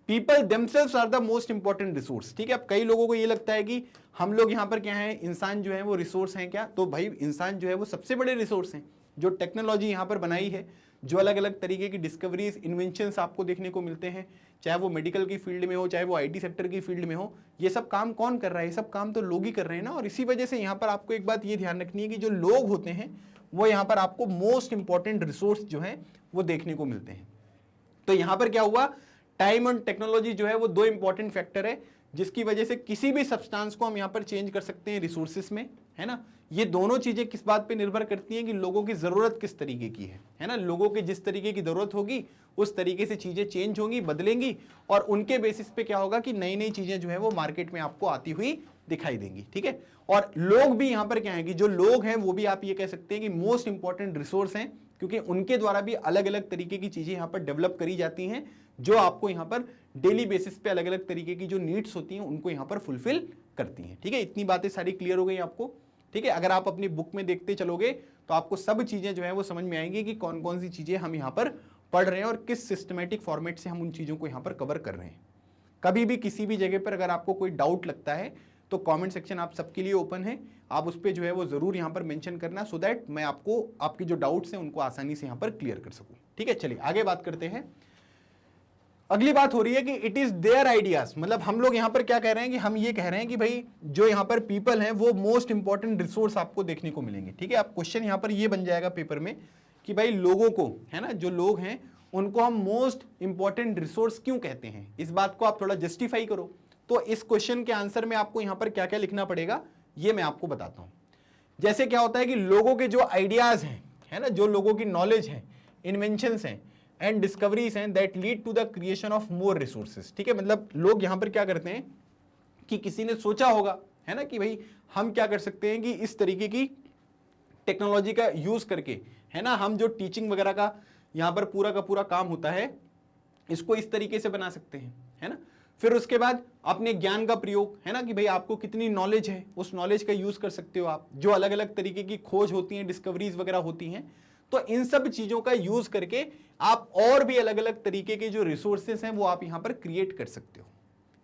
People themselves are the most important resource, ठीक है। अब कई लोगों को ये लगता है कि हम लोग यहाँ पर क्या है, इंसान जो है वो रिसोर्स हैं क्या, तो भाई इंसान जो है वो सबसे बड़े रिसोर्स हैं। जो टेक्नोलॉजी यहाँ पर बनाई है, जो अलग अलग तरीके की डिस्कवरीज, इन्वेंशंस आपको देखने को मिलते हैं, चाहे वो मेडिकल की फील्ड में हो, चाहे वो आईटी सेक्टर की फील्ड में हो, ये सब काम कौन कर रहा है, ये सब काम तो लोग ही कर रहे हैं ना। और इसी वजह से यहाँ पर आपको एक बात ये ध्यान रखनी है कि जो लोग होते हैं वो यहाँ पर आपको मोस्ट इंपॉर्टेंट रिसोर्स जो है वो देखने को मिलते हैं। तो यहाँ पर क्या हुआ, टाइम एंड टेक्नोलॉजी जो है वो दो इंपॉर्टेंट फैक्टर है जिसकी वजह से किसी भी सब्सटेंस को हम यहाँ पर चेंज कर सकते हैं रिसोर्सेस में, है ना। ये दोनों चीजें किस बात पे निर्भर करती हैं कि लोगों की जरूरत किस तरीके की है ना। लोगों की जिस तरीके की जरूरत होगी उस तरीके से चीजें चेंज होंगी, बदलेंगी, और उनके बेसिस पे क्या होगा कि नई नई चीजें जो है वो मार्केट में आपको आती हुई दिखाई देंगी, ठीक है। और लोग भी यहाँ पर क्या है कि जो लोग हैं वो भी आप ये कह सकते हैं कि मोस्ट इंपॉर्टेंट रिसोर्स हैं, क्योंकि उनके द्वारा भी अलग अलग तरीके की चीजें यहाँ पर डेवलप करी जाती हैं, जो आपको यहाँ पर डेली बेसिस पे अलग अलग तरीके की जो नीड्स होती हैं उनको यहाँ पर फुलफिल करती हैं, ठीक है। इतनी बातें सारी क्लियर हो गई आपको, ठीक है। अगर आप अपनी बुक में देखते चलोगे तो आपको सब चीजें जो है वो समझ में आएंगी कि कौन कौन सी चीजें हम यहाँ पर पढ़ रहे हैं और किस सिस्टमेटिक फॉर्मेट से हम उन चीजों को यहाँ पर कवर कर रहे हैं। कभी भी किसी भी जगह पर अगर आपको कोई डाउट लगता है तो कमेंट सेक्शन आप सबके लिए ओपन है, आप उस पर जो है वो जरूर यहाँ पर मेंशन करना, सो दैट मैं आपको आपकी जो डाउट्स हैं उनको आसानी से यहाँ पर क्लियर कर सकूं, ठीक है। चलिए आगे बात करते हैं। अगली बात हो रही है कि इट इज देयर आइडियाज, मतलब हम लोग यहाँ पर क्या कह रहे हैं कि हम ये कह रहे हैं कि भाई जो यहाँ पर पीपल हैं वो मोस्ट इंपॉर्टेंट रिसोर्स आपको देखने को मिलेंगे, ठीक है। आप क्वेश्चन यहाँ पर ये बन जाएगा पेपर में कि भाई लोगों को, है ना, जो लोग हैं उनको हम मोस्ट इंपॉर्टेंट रिसोर्स क्यों कहते हैं, इस बात को आप थोड़ा जस्टिफाई करो। तो इस क्वेश्चन के आंसर में आपको यहाँ पर क्या क्या लिखना पड़ेगा ये मैं आपको बताता हूं। जैसे क्या होता है कि लोगों के जो आइडियाज हैं, है ना, जो लोगों की नॉलेज है, इन्वेंशंस हैं एंड डिस्कवरीज हैं that lead to the creation of more resources, ठीक है। मतलब लोग यहाँ पर क्या करते हैं कि किसी ने सोचा होगा, है ना, कि भाई हम क्या कर सकते हैं कि इस तरीके की टेक्नोलॉजी का यूज करके, है ना, हम जो टीचिंग वगैरह का यहाँ पर पूरा का पूरा काम होता है इसको इस तरीके से बना सकते हैं, है ना। फिर उसके बाद अपने ज्ञान का प्रयोग, है ना, कि भाई आपको कितनी नॉलेज है उस नॉलेज का यूज कर सकते हो आप, जो अलग अलग तरीके की खोज होती हैं, डिस्कवरीज वगैरह होती हैं, तो इन सब चीजों का यूज करके आप और भी अलग अलग तरीके के जो रिसोर्सेस हैं वो आप यहां पर क्रिएट कर सकते हो,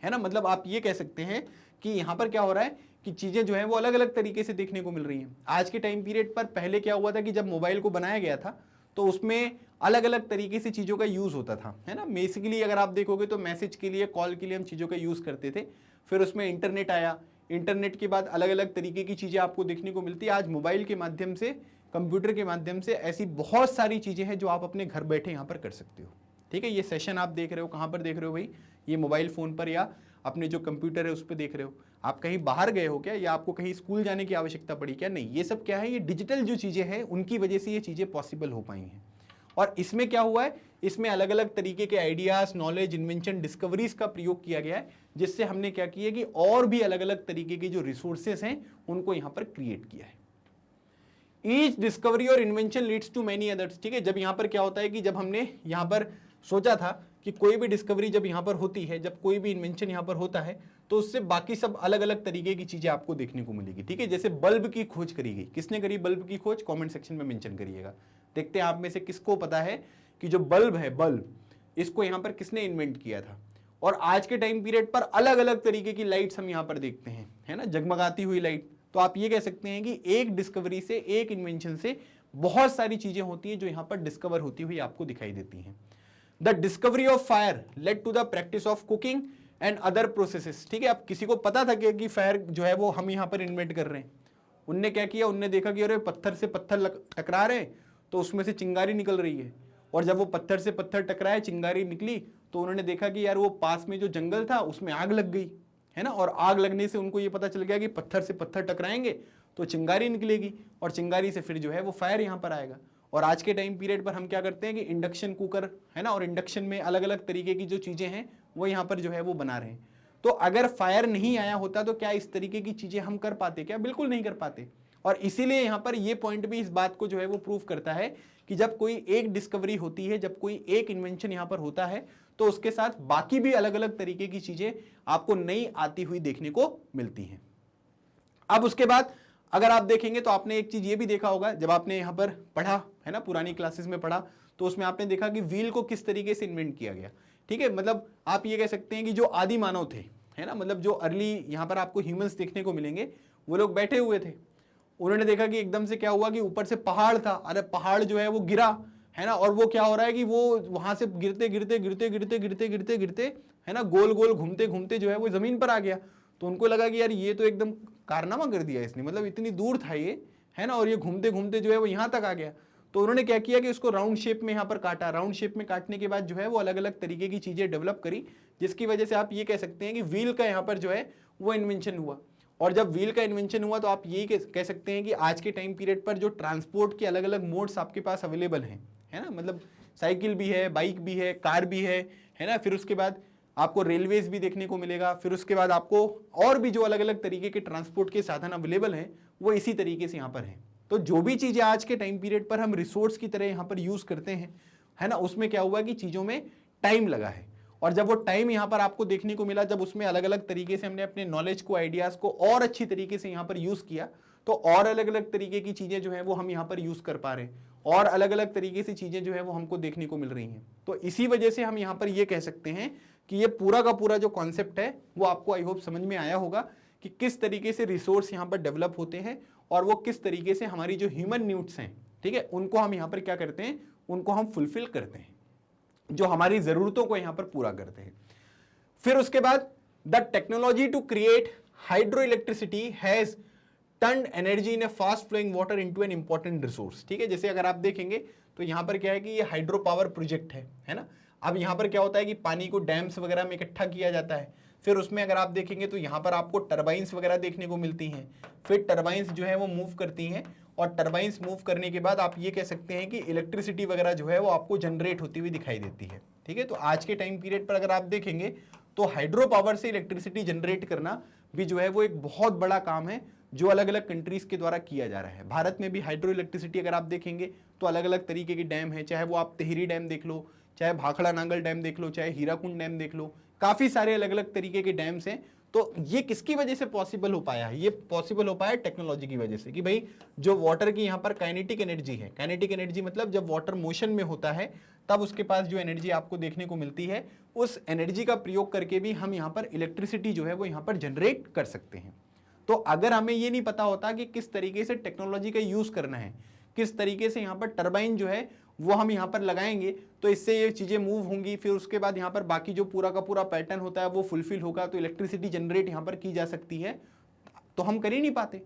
है ना। मतलब आप ये कह सकते हैं कि यहां पर क्या हो रहा है कि चीजें जो है वो अलग अलग तरीके से देखने को मिल रही हैं। आज के टाइम पीरियड पर पहले क्या हुआ था कि जब मोबाइल को बनाया गया था तो उसमें अलग अलग तरीके से चीज़ों का यूज़ होता था, है ना। बेसिकली अगर आप देखोगे तो मैसेज के लिए, कॉल के लिए हम चीज़ों का यूज़ करते थे। फिर उसमें इंटरनेट आया, इंटरनेट के बाद अलग अलग तरीके की चीज़ें आपको देखने को मिलती है। आज मोबाइल के माध्यम से, कंप्यूटर के माध्यम से ऐसी बहुत सारी चीज़ें हैं जो आप अपने घर बैठे यहाँ पर कर सकते हो, ठीक है। ये सेशन आप देख रहे हो, कहाँ पर देख रहे हो भाई, ये मोबाइल फ़ोन पर या अपने जो कंप्यूटर है उस पर देख रहे हो। आप कहीं बाहर गए हो क्या, या आपको कहीं स्कूल जाने की आवश्यकता पड़ी क्या? नहीं, ये सब क्या है, ये डिजिटल जो चीज़ें हैं उनकी वजह से ये चीज़ें पॉसिबल हो पाई हैं। और इसमें क्या हुआ है, इसमें अलग अलग तरीके के आइडियाज, नॉलेज, इन्वेंशन, डिस्कवरीज का प्रयोग किया गया है, जिससे हमने क्या किया कि और भी अलग अलग तरीके के जो रिसोर्सेस हैं उनको यहां पर क्रिएट किया है। ईच डिस्कवरी और invention leads to many others, ठीक है। जब यहां पर क्या होता है कि जब हमने यहां पर सोचा था कि कोई भी डिस्कवरी जब यहां पर होती है, जब कोई भी इन्वेंशन यहां पर होता है तो उससे बाकी सब अलग अलग तरीके की चीजें आपको देखने को मिलेगी, ठीक है। जैसे बल्ब की खोज करी गई, किसने करी बल्ब की खोज, कमेंट सेक्शन में मेंशन करिएगा। देखते हैं आप में से किसको पता है कि जो बल्ब है, बल्ब, इसको यहां पर किसने इन्वेंट किया था। और आज के टाइम पीरियड पर अलग अलग तरीके की लाइट्स हम यहां पर देखते हैं, है ना, जगमगाती हुई लाइट। तो आप ये कह सकते हैं कि एक डिस्कवरी से, एक इन्वेंशन से बहुत सारी चीजें होती हैं जो यहां पर डिस्कवर होती हुई आपको दिखाई देती हैं। The discovery of fire led to the practice of cooking and other processes, ठीक है। अब किसी को पता था कि फायर जो है वो हम यहाँ पर इन्वेंट कर रहे हैं। उनने क्या किया, उनने देखा कि अरे पत्थर से पत्थर टकरा रहे हैं तो उसमें से चिंगारी निकल रही है, और जब वो पत्थर से पत्थर टकराए, चिंगारी निकली, तो उन्होंने देखा कि यार वो पास में जो जंगल था उसमें आग लग गई, है ना। और आग लगने से उनको ये पता चल गया कि पत्थर से पत्थर टकराएंगे तो चिंगारी निकलेगी, और चिंगारी से फिर जो है वो फायर यहाँ पर आएगा। और आज के टाइम पीरियड पर हम क्या करते हैं कि इंडक्शन कुकर, है ना, और इंडक्शन में अलग अलग तरीके की जो चीज़ें हैं वो यहाँ पर जो है वो बना रहे हैं। तो अगर फायर नहीं आया होता तो क्या इस तरीके की चीज़ें हम कर पाते क्या? बिल्कुल नहीं कर पाते। और इसीलिए यहाँ पर ये पॉइंट भी इस बात को जो है वो प्रूव करता है कि जब कोई एक डिस्कवरी होती है, जब कोई एक इन्वेंशन यहाँ पर होता है, तो उसके साथ बाकी भी अलग अलग तरीके की चीज़ें आपको नई आती हुई देखने को मिलती हैं। अब उसके बाद अगर आप देखेंगे तो आपने एक चीज ये भी देखा होगा, जब आपने यहाँ पर पढ़ा, है ना, पुरानी क्लासेस में पढ़ा, तो उसमें आपने देखा कि व्हील को किस तरीके से इन्वेंट किया गया, ठीक है। मतलब आप ये कह सकते हैं कि जो आदि मानव थे, है ना, मतलब जो अर्ली यहाँ पर आपको ह्यूमंस देखने को मिलेंगे, वो लोग बैठे हुए थे। उन्होंने देखा कि एकदम से क्या हुआ कि ऊपर से पहाड़ था, अरे पहाड़ जो है वो गिरा, है ना, और वो क्या हो रहा है कि वो वहां से गिरते गिरते गिरते गिरते गिरते गिरते गिरते, है ना, गोल गोल घूमते घूमते जो है वो जमीन पर आ गया। तो उनको लगा कि यार ये तो एकदम कारनामा कर दिया इसने, मतलब इतनी दूर था ये, है ना, और ये घूमते घूमते जो है वो यहाँ तक आ गया। तो उन्होंने क्या किया कि उसको राउंड शेप में यहाँ पर काटा, राउंड शेप में काटने के बाद जो है वो अलग अलग तरीके की चीजें डेवलप करी, जिसकी वजह से आप ये कह सकते हैं कि व्हील का यहाँ पर जो है वो इन्वेंशन हुआ। और जब व्हील का इन्वेंशन हुआ तो आप यही कह सकते हैं कि आज के टाइम पीरियड पर जो ट्रांसपोर्ट के अलग अलग मोड्स आपके पास अवेलेबल हैं, है ना, मतलब साइकिल भी है, बाइक भी है, कार भी है ना, फिर उसके बाद आपको रेलवेज भी देखने को मिलेगा, फिर उसके बाद आपको और भी जो अलग अलग तरीके के ट्रांसपोर्ट के साधन अवेलेबल हैं वो इसी तरीके से यहाँ पर हैं। तो जो भी चीजें आज के टाइम पीरियड पर हम रिसोर्स की तरह यहाँ पर यूज करते हैं, है ना, उसमें क्या हुआ कि चीजों में टाइम लगा है। और जब वो टाइम यहाँ पर आपको देखने को मिला, जब उसमें अलग अलग तरीके से हमने अपने नॉलेज को, आइडियाज को और अच्छी तरीके से यहाँ पर यूज किया, तो और अलग अलग तरीके की चीजें जो है वो हम यहाँ पर यूज कर पा रहे हैं, और अलग अलग तरीके से चीजें जो है वो हमको देखने को मिल रही हैं। तो इसी वजह से हम यहाँ पर ये कह सकते हैं कि ये पूरा का पूरा जो कॉन्सेप्ट है वो आपको आई होप समझ में आया होगा कि किस तरीके से रिसोर्स यहाँ पर डेवलप होते हैं और वो किस तरीके से हमारी जो ह्यूमन नीड्स हैं, ठीक है, उनको हम यहाँ पर क्या करते हैं, उनको हम फुलफिल करते हैं, जो हमारी जरूरतों को यहाँ पर पूरा करते हैं। फिर उसके बाद the technology to create hydro electricity has turned energy in a fast flowing water into an important resource, ठीक है। जैसे अगर आप देखेंगे तो यहाँ पर क्या है कि ये हाइड्रो पावर प्रोजेक्ट है ना। अब यहाँ पर क्या होता है कि पानी को डैम्स वगैरह में इकट्ठा किया जाता है, फिर उसमें अगर आप देखेंगे तो यहाँ पर आपको टरबाइंस वगैरह देखने को मिलती हैं, फिर टरबाइंस जो है वो मूव करती हैं, और टरबाइंस मूव करने के बाद आप ये कह सकते हैं कि इलेक्ट्रिसिटी वगैरह जो है वो आपको जनरेट होती हुई दिखाई देती है, ठीक है। तो आज के टाइम पीरियड पर अगर आप देखेंगे तो हाइड्रो पावर से इलेक्ट्रिसिटी जनरेट करना भी जो है वो एक बहुत बड़ा काम है जो अलग अलग कंट्रीज के द्वारा किया जा रहा है। भारत में भी हाइड्रो इलेक्ट्रिसिटी अगर आप देखेंगे तो अलग अलग तरीके के डैम है, चाहे वो आप टिहरी डैम देख लो, चाहे भाखड़ा नांगल डैम देख लो, चाहे हीराकुंड डैम देख लो, काफी सारे अलग अलग तरीके के डैम्स हैं। तो ये किसकी वजह से पॉसिबल हो पाया है? ये पॉसिबल हो पाया टेक्नोलॉजी की वजह से, कि भाई जो वाटर की यहाँ पर काइनेटिक एनर्जी है, काइनेटिक एनर्जी मतलब जब वाटर मोशन में होता है तब उसके पास जो एनर्जी आपको देखने को मिलती है, उस एनर्जी का प्रयोग करके भी हम यहाँ पर इलेक्ट्रिसिटी जो है वो यहाँ पर जनरेट कर सकते हैं। तो अगर हमें ये नहीं पता होता कि किस तरीके से टेक्नोलॉजी का यूज करना है, किस तरीके से यहाँ पर टरबाइन जो है वो हम यहाँ पर लगाएंगे तो इससे ये चीजें मूव होंगी, फिर उसके बाद यहाँ पर बाकी जो पूरा का पूरा पैटर्न होता है वो फुलफिल होगा, तो इलेक्ट्रिसिटी जनरेट यहाँ पर की जा सकती है, तो हम कर ही नहीं पाते।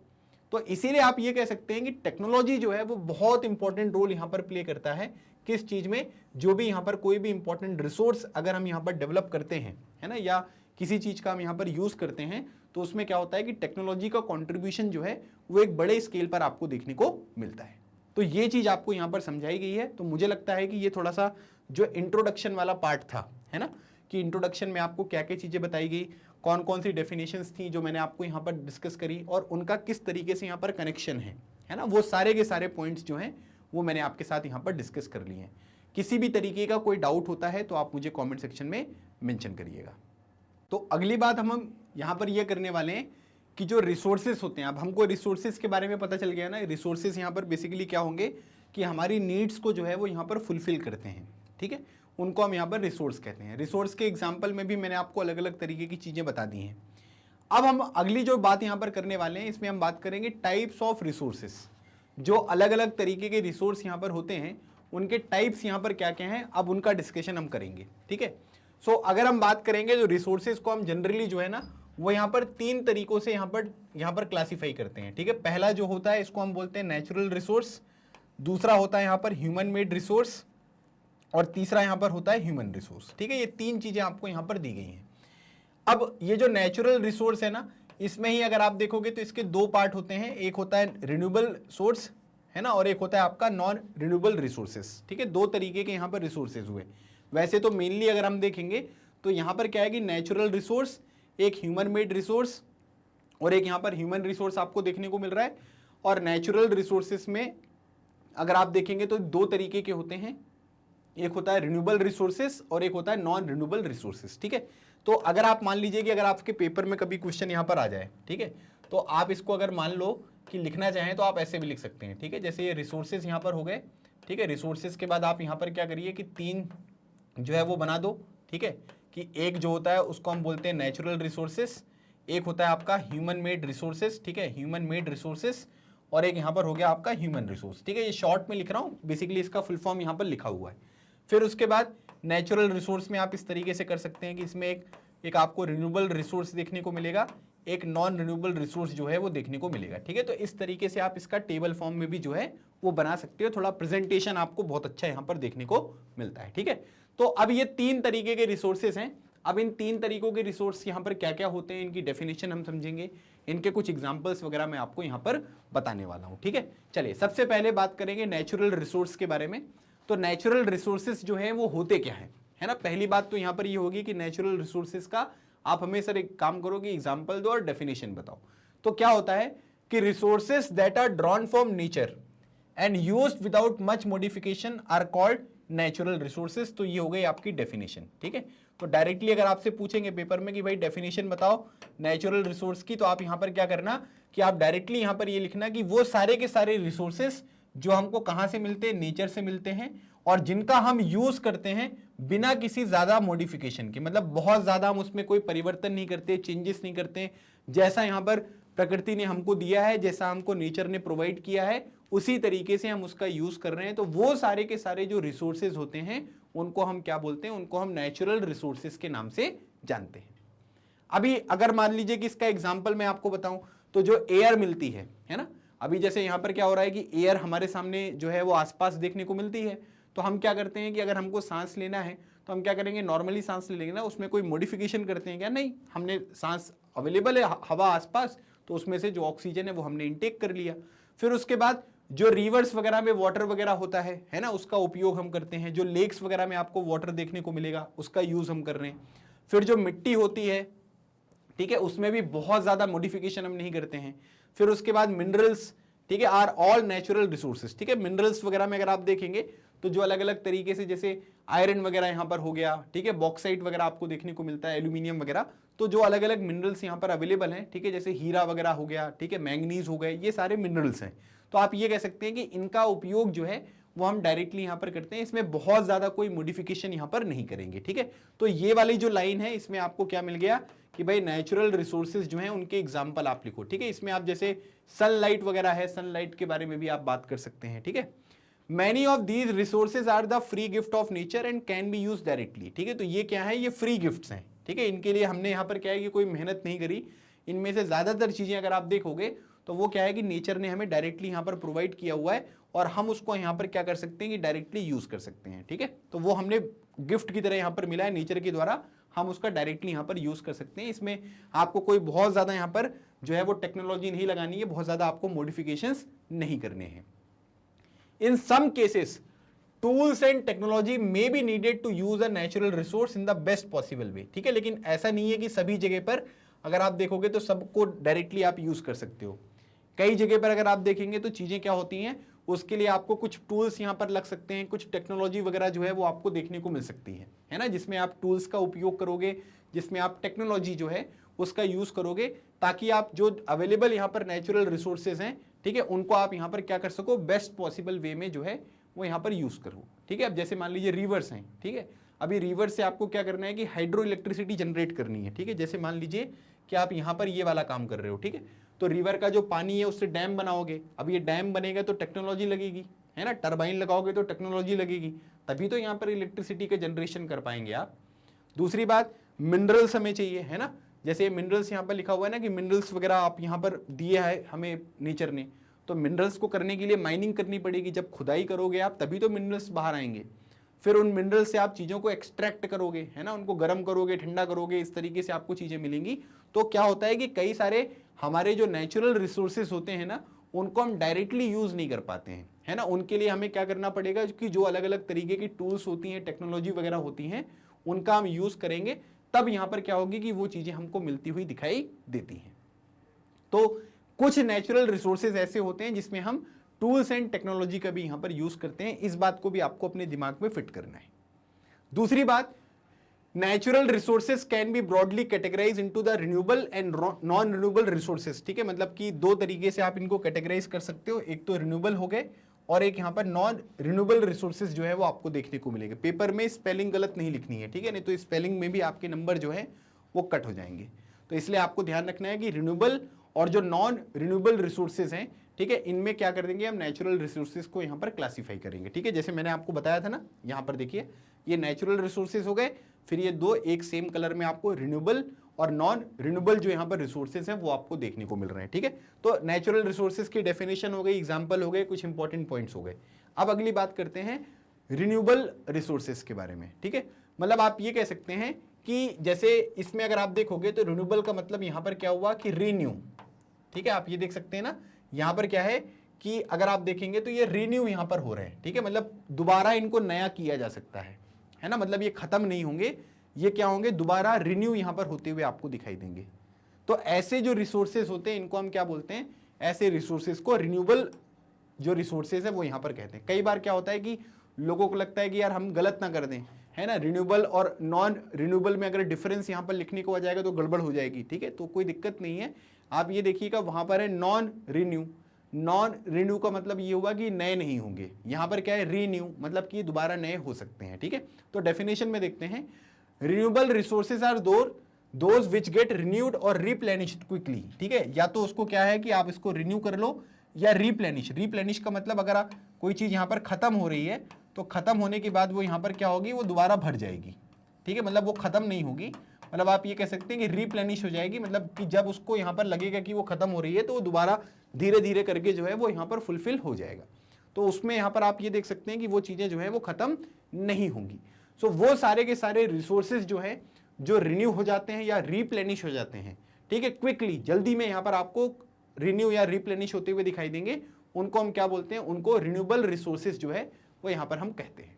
तो इसीलिए आप ये कह सकते हैं कि टेक्नोलॉजी जो है वो बहुत इंपॉर्टेंट रोल यहाँ पर प्ले करता है। किस चीज में? जो भी यहाँ पर कोई भी इंपॉर्टेंट रिसोर्स अगर हम यहाँ पर डेवलप करते हैं, है ना, या किसी चीज का हम यहाँ पर यूज करते हैं, तो उसमें क्या होता है कि टेक्नोलॉजी का कॉन्ट्रीब्यूशन जो है वो एक बड़े स्केल पर आपको देखने को मिलता है। तो ये चीज आपको यहाँ पर समझाई गई है। तो मुझे लगता है कि ये थोड़ा सा जो इंट्रोडक्शन वाला पार्ट था, है ना, कि इंट्रोडक्शन में आपको क्या क्या चीजें बताई गई, कौन कौन सी डेफिनेशंस थी जो मैंने आपको यहाँ पर डिस्कस करी, और उनका किस तरीके से यहाँ पर कनेक्शन है ना, वो सारे के सारे पॉइंट्स जो हैं वो मैंने आपके साथ यहाँ पर डिस्कस कर लिए हैं। किसी भी तरीके का कोई डाउट होता है तो आप मुझे कॉमेंट सेक्शन में मेंशन करिएगा। तो अगली बात हम यहाँ पर ये करने वाले हैं कि जो रिसोर्सेज होते हैं, अब हमको रिसोर्सेज के बारे में पता चल गया ना। रिसोर्सेज यहाँ पर बेसिकली क्या होंगे कि हमारी नीड्स को जो है वो यहाँ पर फुलफिल करते हैं, ठीक है, उनको हम यहाँ पर रिसोर्स कहते हैं। रिसोर्स के एग्जाम्पल में भी मैंने आपको अलग अलग तरीके की चीज़ें बता दी हैं। अब हम अगली जो बात यहाँ पर करने वाले हैं, इसमें हम बात करेंगे टाइप्स ऑफ रिसोर्सेज। जो अलग अलग तरीके के रिसोर्स यहाँ पर होते हैं उनके टाइप्स यहाँ पर क्या क्या हैं, अब उनका डिस्कशन हम करेंगे, ठीक है। सो अगर हम बात करेंगे जो रिसोर्सेज को हम जनरली जो है ना वो यहाँ पर तीन तरीकों से यहाँ पर क्लासीफाई करते हैं, ठीक है। पहला जो होता है इसको हम बोलते हैं नेचुरल रिसोर्स, दूसरा होता है यहाँ पर ह्यूमन मेड रिसोर्स, और तीसरा यहाँ पर होता है ह्यूमन रिसोर्स, ठीक है। ये तीन चीजें आपको यहाँ पर दी गई हैं। अब ये जो नेचुरल रिसोर्स है ना, इसमें ही अगर आप देखोगे तो इसके दो पार्ट होते हैं, एक होता है रिन्यूएबल सोर्स, है ना, और एक होता है आपका नॉन रिन्यूएबल रिसोर्सेज, ठीक है। दो तरीके के यहाँ पर रिसोर्सेज हुए। वैसे तो मेनली अगर हम देखेंगे तो यहाँ पर क्या है कि नेचुरल रिसोर्स, एक ह्यूमन मेड रिसोर्स और एक यहाँ पर ह्यूमन रिसोर्स आपको देखने को मिल रहा है। और नेचुरल रिसोर्सेज में अगर आप देखेंगे तो दो तरीके के होते हैं, एक होता है रिन्यूएबल रिसोर्सेज और एक होता है नॉन रिन्यूएबल रिसोर्सेज, ठीक है। तो अगर आप मान लीजिए कि अगर आपके पेपर में कभी क्वेश्चन यहाँ पर आ जाए, ठीक है, तो आप इसको अगर मान लो कि लिखना चाहें तो आप ऐसे भी लिख सकते हैं, ठीक है। जैसे ये रिसोर्सेज यहाँ पर हो गए, ठीक है। रिसोर्सेज के बाद आप यहाँ पर क्या करिए कि तीन जो है वो बना दो, ठीक है, कि एक जो होता है उसको हम बोलते हैं नेचुरल रिसोर्सेस, एक होता है आपका ह्यूमन मेड रिसोर्सेस, ठीक है, ह्यूमन मेड रिसोर्सेस, और एक यहाँ पर हो गया आपका ह्यूमन रिसोर्स, ठीक है। ये शॉर्ट में लिख रहा हूँ, बेसिकली इसका फुल फॉर्म यहाँ पर लिखा हुआ है। फिर उसके बाद नेचुरल रिसोर्स में आप इस तरीके से कर सकते हैं कि इसमें एक एक आपको रिन्यूएबल रिसोर्स देखने को मिलेगा, एक नॉन रिन्यूएबल रिसोर्स जो है वो देखने को मिलेगा। ठीक है, तो इस तरीके से आप इसका टेबल फॉर्म में भी जो है वो बना सकते हो। थोड़ा प्रेजेंटेशन आपको बहुत अच्छा यहाँ पर देखने को मिलता है। ठीक है, तो अब ये 3 तरीके के रिसोर्सेस हैं। अब इन 3 तरीकों के रिसोर्स यहाँ पर क्या क्या होते हैं, इनकी डेफिनेशन हम समझेंगे, इनके कुछ एग्जांपल्स वगैरह मैं आपको यहाँ पर बताने वाला हूँ। ठीक है, चलिए सबसे पहले बात करेंगे नेचुरल रिसोर्स के बारे में। तो नेचुरल रिसोर्सेस जो है वो होते क्या है ना। पहली बात तो यहाँ पर ये होगी कि नेचुरल रिसोर्सेस का आप हमें सर एक काम करो कि एग्जाम्पल दो और डेफिनेशन बताओ। तो क्या होता है कि resources that are drawn from nature and used without much modification are called natural resources. तो ये हो गई आपकी डेफिनेशन। ठीक है, तो डायरेक्टली अगर आपसे पूछेंगे पेपर में कि भाई डेफिनेशन बताओ नेचुरल रिसोर्स की, तो आप यहां पर क्या करना कि आप डायरेक्टली यहां पर ये लिखना कि वो सारे के सारे रिसोर्सेस जो हमको कहां से मिलते हैं, नेचर से मिलते हैं, और जिनका हम यूज करते हैं बिना किसी ज्यादा मॉडिफिकेशन के, मतलब बहुत ज्यादा हम उसमें कोई परिवर्तन नहीं करते, चेंजेस नहीं करते, जैसा यहां पर प्रकृति ने हमको दिया है, जैसा हमको नेचर ने प्रोवाइड किया है, उसी तरीके से हम उसका यूज कर रहे हैं। तो वो सारे के सारे जो रिसोर्सेज होते हैं उनको हम क्या बोलते हैं, उनको हम नेचुरल रिसोर्सेज के नाम से जानते हैं। अभी अगर मान लीजिए कि इसका एग्जांपल मैं आपको बताऊं, तो जो एयर मिलती है ना, अभी जैसे यहां पर क्या हो रहा है कि एयर हमारे सामने जो है वो आसपास देखने को मिलती है, तो हम क्या करते हैं कि अगर हमको सांस लेना है तो हम क्या करेंगे, नॉर्मली सांस ले लेंगे ना, उसमें कोई मॉडिफिकेशन करते हैं क्या, नहीं, हमने सांस अवेलेबल है हवा आसपास, तो उसमें से जो ऑक्सीजन है वो हमने इनटेक कर लिया। फिर उसके बाद जो रिवर्स वगैरह में वाटर वगैरह होता है ना, उसका उपयोग हम करते हैं। जो लेक्स वगैरह में आपको वाटर देखने को मिलेगा उसका यूज हम कर रहे हैं। फिर जो मिट्टी होती है, ठीक है, उसमें भी बहुत ज्यादा मॉडिफिकेशन हम नहीं करते हैं। फिर उसके बाद मिनरल्स, ठीक है, आर ऑल नेचुरल रिसोर्सेज। ठीक है, मिनरल्स वगैरह में अगर आप देखेंगे तो जो अलग अलग तरीके से, जैसे आयरन वगैरह यहाँ पर हो गया, ठीक है, बॉक्साइट वगैरह आपको देखने को मिलता है, एल्यूमिनियम वगैरह, तो जो अलग अलग मिनरल्स यहाँ पर अवेलेबल हैं, ठीक है, जैसे हीरा वगैरह हो गया, ठीक है, मैंगनीज हो गए, ये सारे मिनरल्स हैं। तो आप ये कह सकते हैं कि इनका उपयोग जो है वो हम डायरेक्टली यहाँ पर करते हैं, इसमें बहुत ज्यादा कोई मॉडिफिकेशन यहाँ पर नहीं करेंगे। ठीक है, तो ये वाली जो लाइन है इसमें आपको क्या मिल गया कि भाई नेचुरल रिसोर्सेज जो हैं उनके एग्जाम्पल आप लिखो। ठीक है, इसमें आप जैसे सनलाइट वगैरह है, सनलाइट के बारे में भी आप बात कर सकते हैं। ठीक है, many of these resources are the free gift of nature and can be use directly. ठीक है, तो ये क्या है, ये फ्री गिफ्ट्स हैं। ठीक है, इनके लिए हमने यहाँ पर क्या है कि कोई मेहनत नहीं करी। इनमें से ज्यादातर चीजें अगर आप देखोगे तो वो क्या है कि नेचर ने हमें डायरेक्टली यहाँ पर प्रोवाइड किया हुआ है और हम उसको यहाँ पर क्या कर सकते हैं कि डायरेक्टली यूज कर सकते हैं। ठीक है, तो वो हमने गिफ्ट की तरह यहाँ पर मिला है नेचर के द्वारा, हम उसका डायरेक्टली यहाँ पर यूज कर सकते हैं। इसमें आपको कोई बहुत ज्यादा यहाँ पर जो है वो टेक्नोलॉजी नहीं लगानी है, बहुत ज्यादा आपको मॉडिफिकेशंस नहीं करने हैं। In some cases tools and technology may be needed to use a natural resource in the best possible way. ठीक है, लेकिन ऐसा नहीं है कि सभी जगह पर अगर आप देखोगे तो सबको डायरेक्टली आप यूज कर सकते हो। कई जगह पर अगर आप देखेंगे तो चीजें क्या होती हैं, उसके लिए आपको कुछ टूल्स यहाँ पर लग सकते हैं, कुछ टेक्नोलॉजी वगैरह जो है वो आपको देखने को मिल सकती है ना, जिसमें आप टूल्स का उपयोग करोगे, जिसमें आप टेक्नोलॉजी जो है उसका यूज करोगे, ताकि आप जो अवेलेबल यहाँ पर नेचुरल रिसोर्सेज हैं, ठीक है, उनको आप यहाँ पर क्या कर सको, बेस्ट पॉसिबल वे में जो है वो यहाँ पर यूज करो। ठीक है, अब जैसे मान लीजिए रिवर्स हैं, ठीक है, अभी रिवर्स से आपको क्या करना है कि हाइड्रो इलेक्ट्रिसिटी जनरेट करनी है। ठीक है, जैसे मान लीजिए कि आप यहाँ पर ये वाला काम कर रहे हो, ठीक है, तो रिवर का जो पानी है उससे डैम बनाओगे। अब ये डैम बनेगा तो टेक्नोलॉजी लगेगी, है ना, टरबाइन लगाओगे तो टेक्नोलॉजी लगेगी, तभी तो यहाँ पर इलेक्ट्रिसिटी का जनरेशन कर पाएंगे आप। दूसरी बात, मिनरल्स हमें चाहिए, है ना, जैसे मिनरल्स यहाँ पर लिखा हुआ है ना कि मिनरल्स वगैरह आप यहाँ पर दिए है हमें नेचर ने, तो मिनरल्स को करने के लिए माइनिंग करनी पड़ेगी। जब खुदाई करोगे आप तभी तो मिनरल्स बाहर आएंगे। फिर उन मिनरल से आप चीज़ों को एक्सट्रैक्ट करोगे, है ना, उनको गर्म करोगे, ठंडा करोगे, इस तरीके से आपको चीज़ें मिलेंगी। तो क्या होता है कि कई सारे हमारे जो नेचुरल रिसोर्सेज होते हैं ना, उनको हम डायरेक्टली यूज़ नहीं कर पाते हैं, है ना, उनके लिए हमें क्या करना पड़ेगा कि जो अलग अलग तरीके की टूल्स होती हैं, टेक्नोलॉजी वगैरह होती हैं, उनका हम यूज़ करेंगे, तब यहाँ पर क्या होगी कि वो चीज़ें हमको मिलती हुई दिखाई देती हैं। तो कुछ नेचुरल रिसोर्सेज ऐसे होते हैं जिसमें हम टूल्स एंड टेक्नोलॉजी का भी यहां पर यूज करते हैं। इस बात को भी आपको अपने दिमाग में फिट करना है। दूसरी बात, natural resources can be broadly categorise into the renewable and non renewable resources. ठीक है, मतलब कि दो तरीके से आप इनको कैटेगराइज कर सकते हो, एक तो रिन्यूएबल हो गए और एक यहां पर नॉन रिन्यूएबल रिसोर्सेज जो है वो आपको देखने को मिलेंगे। पेपर में स्पेलिंग गलत नहीं लिखनी है, ठीक है, नहीं तो स्पेलिंग में भी आपके नंबर जो है वो कट हो जाएंगे। तो इसलिए आपको ध्यान रखना है कि रिन्यूएबल और जो नॉन रिन्यूएबल रिसोर्सेज हैं, ठीक है, इनमें क्या कर देंगे हम, नेचुरल रिसोर्सेज को यहाँ पर क्लासिफाई करेंगे। ठीक है, जैसे मैंने आपको बताया था ना, यहाँ पर देखिए ये नेचुरल रिसोर्सेज हो गए, फिर ये दो एक सेम कलर में आपको रिन्यूएबल और नॉन रिन्यूएबल जो यहाँ पर रिसोर्सेज हैं वो आपको देखने को मिल रहे हैं। ठीक है, तो नेचुरल रिसोर्सेज की डेफिनेशन हो गई, एग्जांपल हो गए, कुछ इंपॉर्टेंट पॉइंट्स हो गए। अब अगली बात करते हैं रिन्यूएबल रिसोर्सेज के बारे में। ठीक है, मतलब आप ये कह सकते हैं कि जैसे इसमें अगर आप देखोगे तो रिन्यूएबल का मतलब यहाँ पर क्या हुआ कि रीन्यू। ठीक है, आप ये देख सकते हैं ना, यहाँ पर क्या है कि अगर आप देखेंगे तो ये रीन्यू यहाँ पर हो रहे हैं। ठीक है, मतलब दोबारा इनको नया किया जा सकता है ना, मतलब ये खत्म नहीं होंगे, ये क्या होंगे, दोबारा रिन्यू यहाँ पर होते हुए आपको दिखाई देंगे। तो ऐसे जो रिसोर्सेज होते हैं इनको हम क्या बोलते हैं, ऐसे रिसोर्सेज को रिन्यूएबल जो रिसोर्सेज है वो यहाँ पर कहते हैं। कई बार क्या होता है कि लोगों को लगता है कि यार हम गलत ना कर दें, है ना, रिन्यूएबल और नॉन रिन्यूएबल में अगर डिफरेंस यहाँ पर लिखने को आ जाएगा तो गड़बड़ हो जाएगी। ठीक है, तो कोई दिक्कत नहीं है, आप ये देखिएगा वहां पर है नॉन रिन्यू। नॉन रिन्यू का मतलब ये हुआ कि नए नहीं होंगे, यहाँ पर क्या है रीन्यू, मतलब कि दोबारा नए हो सकते हैं। ठीक है, तो डेफिनेशन में देखते हैं, renewable resources are those which get renewed or replenished quickly. ठीक है, या तो उसको क्या है कि आप इसको रिन्यू कर लो या रिप्लेनिश। रिप्लेनिश का मतलब अगर आप कोई चीज यहाँ पर खत्म हो रही है तो खत्म होने के बाद वो यहाँ पर क्या होगी, वो दोबारा भर जाएगी। ठीक है, मतलब वो खत्म नहीं होगी, मतलब आप ये कह सकते हैं कि रिप्लेनिश हो जाएगी, मतलब कि जब उसको यहाँ पर लगेगा कि वो खत्म हो रही है तो वो दोबारा धीरे धीरे करके जो है वो यहाँ पर फुलफिल हो जाएगा। तो उसमें यहाँ पर आप ये देख सकते हैं कि वो चीजें जो है वो खत्म नहीं होंगी। सो वो सारे के सारे रिसोर्सेज जो है जो रिन्यू हो जाते हैं या रिप्लेनिश हो जाते हैं, ठीक है, क्विकली, जल्दी में यहाँ पर आपको रिन्यू या रिप्लेनिश होते हुए दिखाई देंगे, उनको हम क्या बोलते हैं, उनको रिन्यूएबल रिसोर्सेज जो है वो यहाँ पर हम कहते हैं।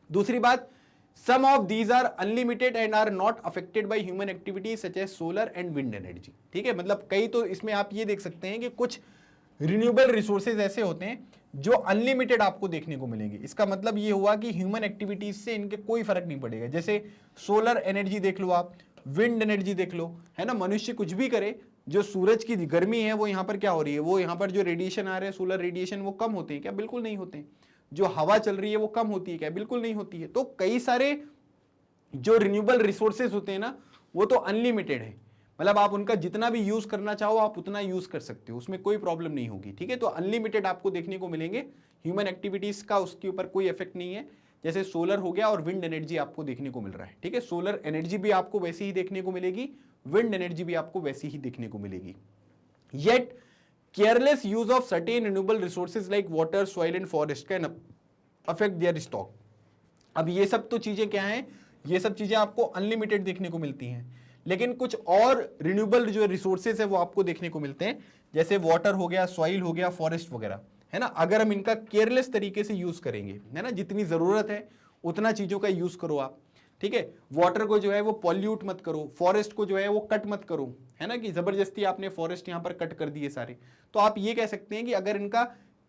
दूसरी बात, some of these are unlimited and are not affected by human activity such as solar and wind energy. ठीक है, मतलब कई तो इसमें आप ये देख सकते हैं कि कुछ रिन्यूएबल रिसोर्सेज ऐसे होते हैं जो अनलिमिटेड आपको देखने को मिलेंगे। इसका मतलब ये हुआ कि ह्यूमन एक्टिविटीज से इनके कोई फर्क नहीं पड़ेगा। जैसे सोलर एनर्जी देख लो आप, विंड एनर्जी देख लो, है ना, मनुष्य कुछ भी करे, जो सूरज की गर्मी है वो यहाँ पर क्या हो रही है, वो यहाँ पर जो रेडिएशन आ रहे हैं सोलर रेडिएशन वो कम होते हैं क्या, बिल्कुल नहीं होते। जो हवा चल रही है वो कम होती है क्या, बिल्कुल नहीं होती है। तो कई सारे जो रिन्यूएबल रिसोर्सेज होते हैं ना वो तो अनलिमिटेड है, मतलब आप उनका जितना भी यूज करना चाहो आप उतना यूज कर सकते हो, उसमें कोई प्रॉब्लम नहीं होगी। ठीक है, तो अनलिमिटेड आपको देखने को मिलेंगे, ह्यूमन एक्टिविटीज का उसके ऊपर कोई इफेक्ट नहीं है। जैसे सोलर हो गया और विंड एनर्जी आपको देखने को मिल रहा है। ठीक है, सोलर एनर्जी भी आपको वैसी ही देखने को मिलेगी, विंड एनर्जी भी आपको वैसी ही देखने को मिलेगी। Yet careless use of certain renewable resources like water, soil and forest can affect there stock. अब ये सब तो चीजें क्या हैं, ये सब चीजें आपको अनलिमिटेड देखने को मिलती हैं, लेकिन कुछ और रिन्यूएबल जो रिसोर्सेज है वो आपको देखने को मिलते हैं, जैसे वाटर हो गया, सॉइल हो गया, फॉरेस्ट वगैरह, है ना। अगर हम इनका केयरलेस तरीके से यूज करेंगे, है ना, जितनी जरूरत है उतना चीजों का यूज करो आप। ठीक है, वाटर को जो है वो पॉल्यूट मत करो, फॉरेस्ट को जो है वो कट मत करो, है ना, कि जबरदस्ती आपने फॉरेस्ट यहाँ पर कट कर दिए सारे। तो आप ये कह सकते हैं कि अगर इनका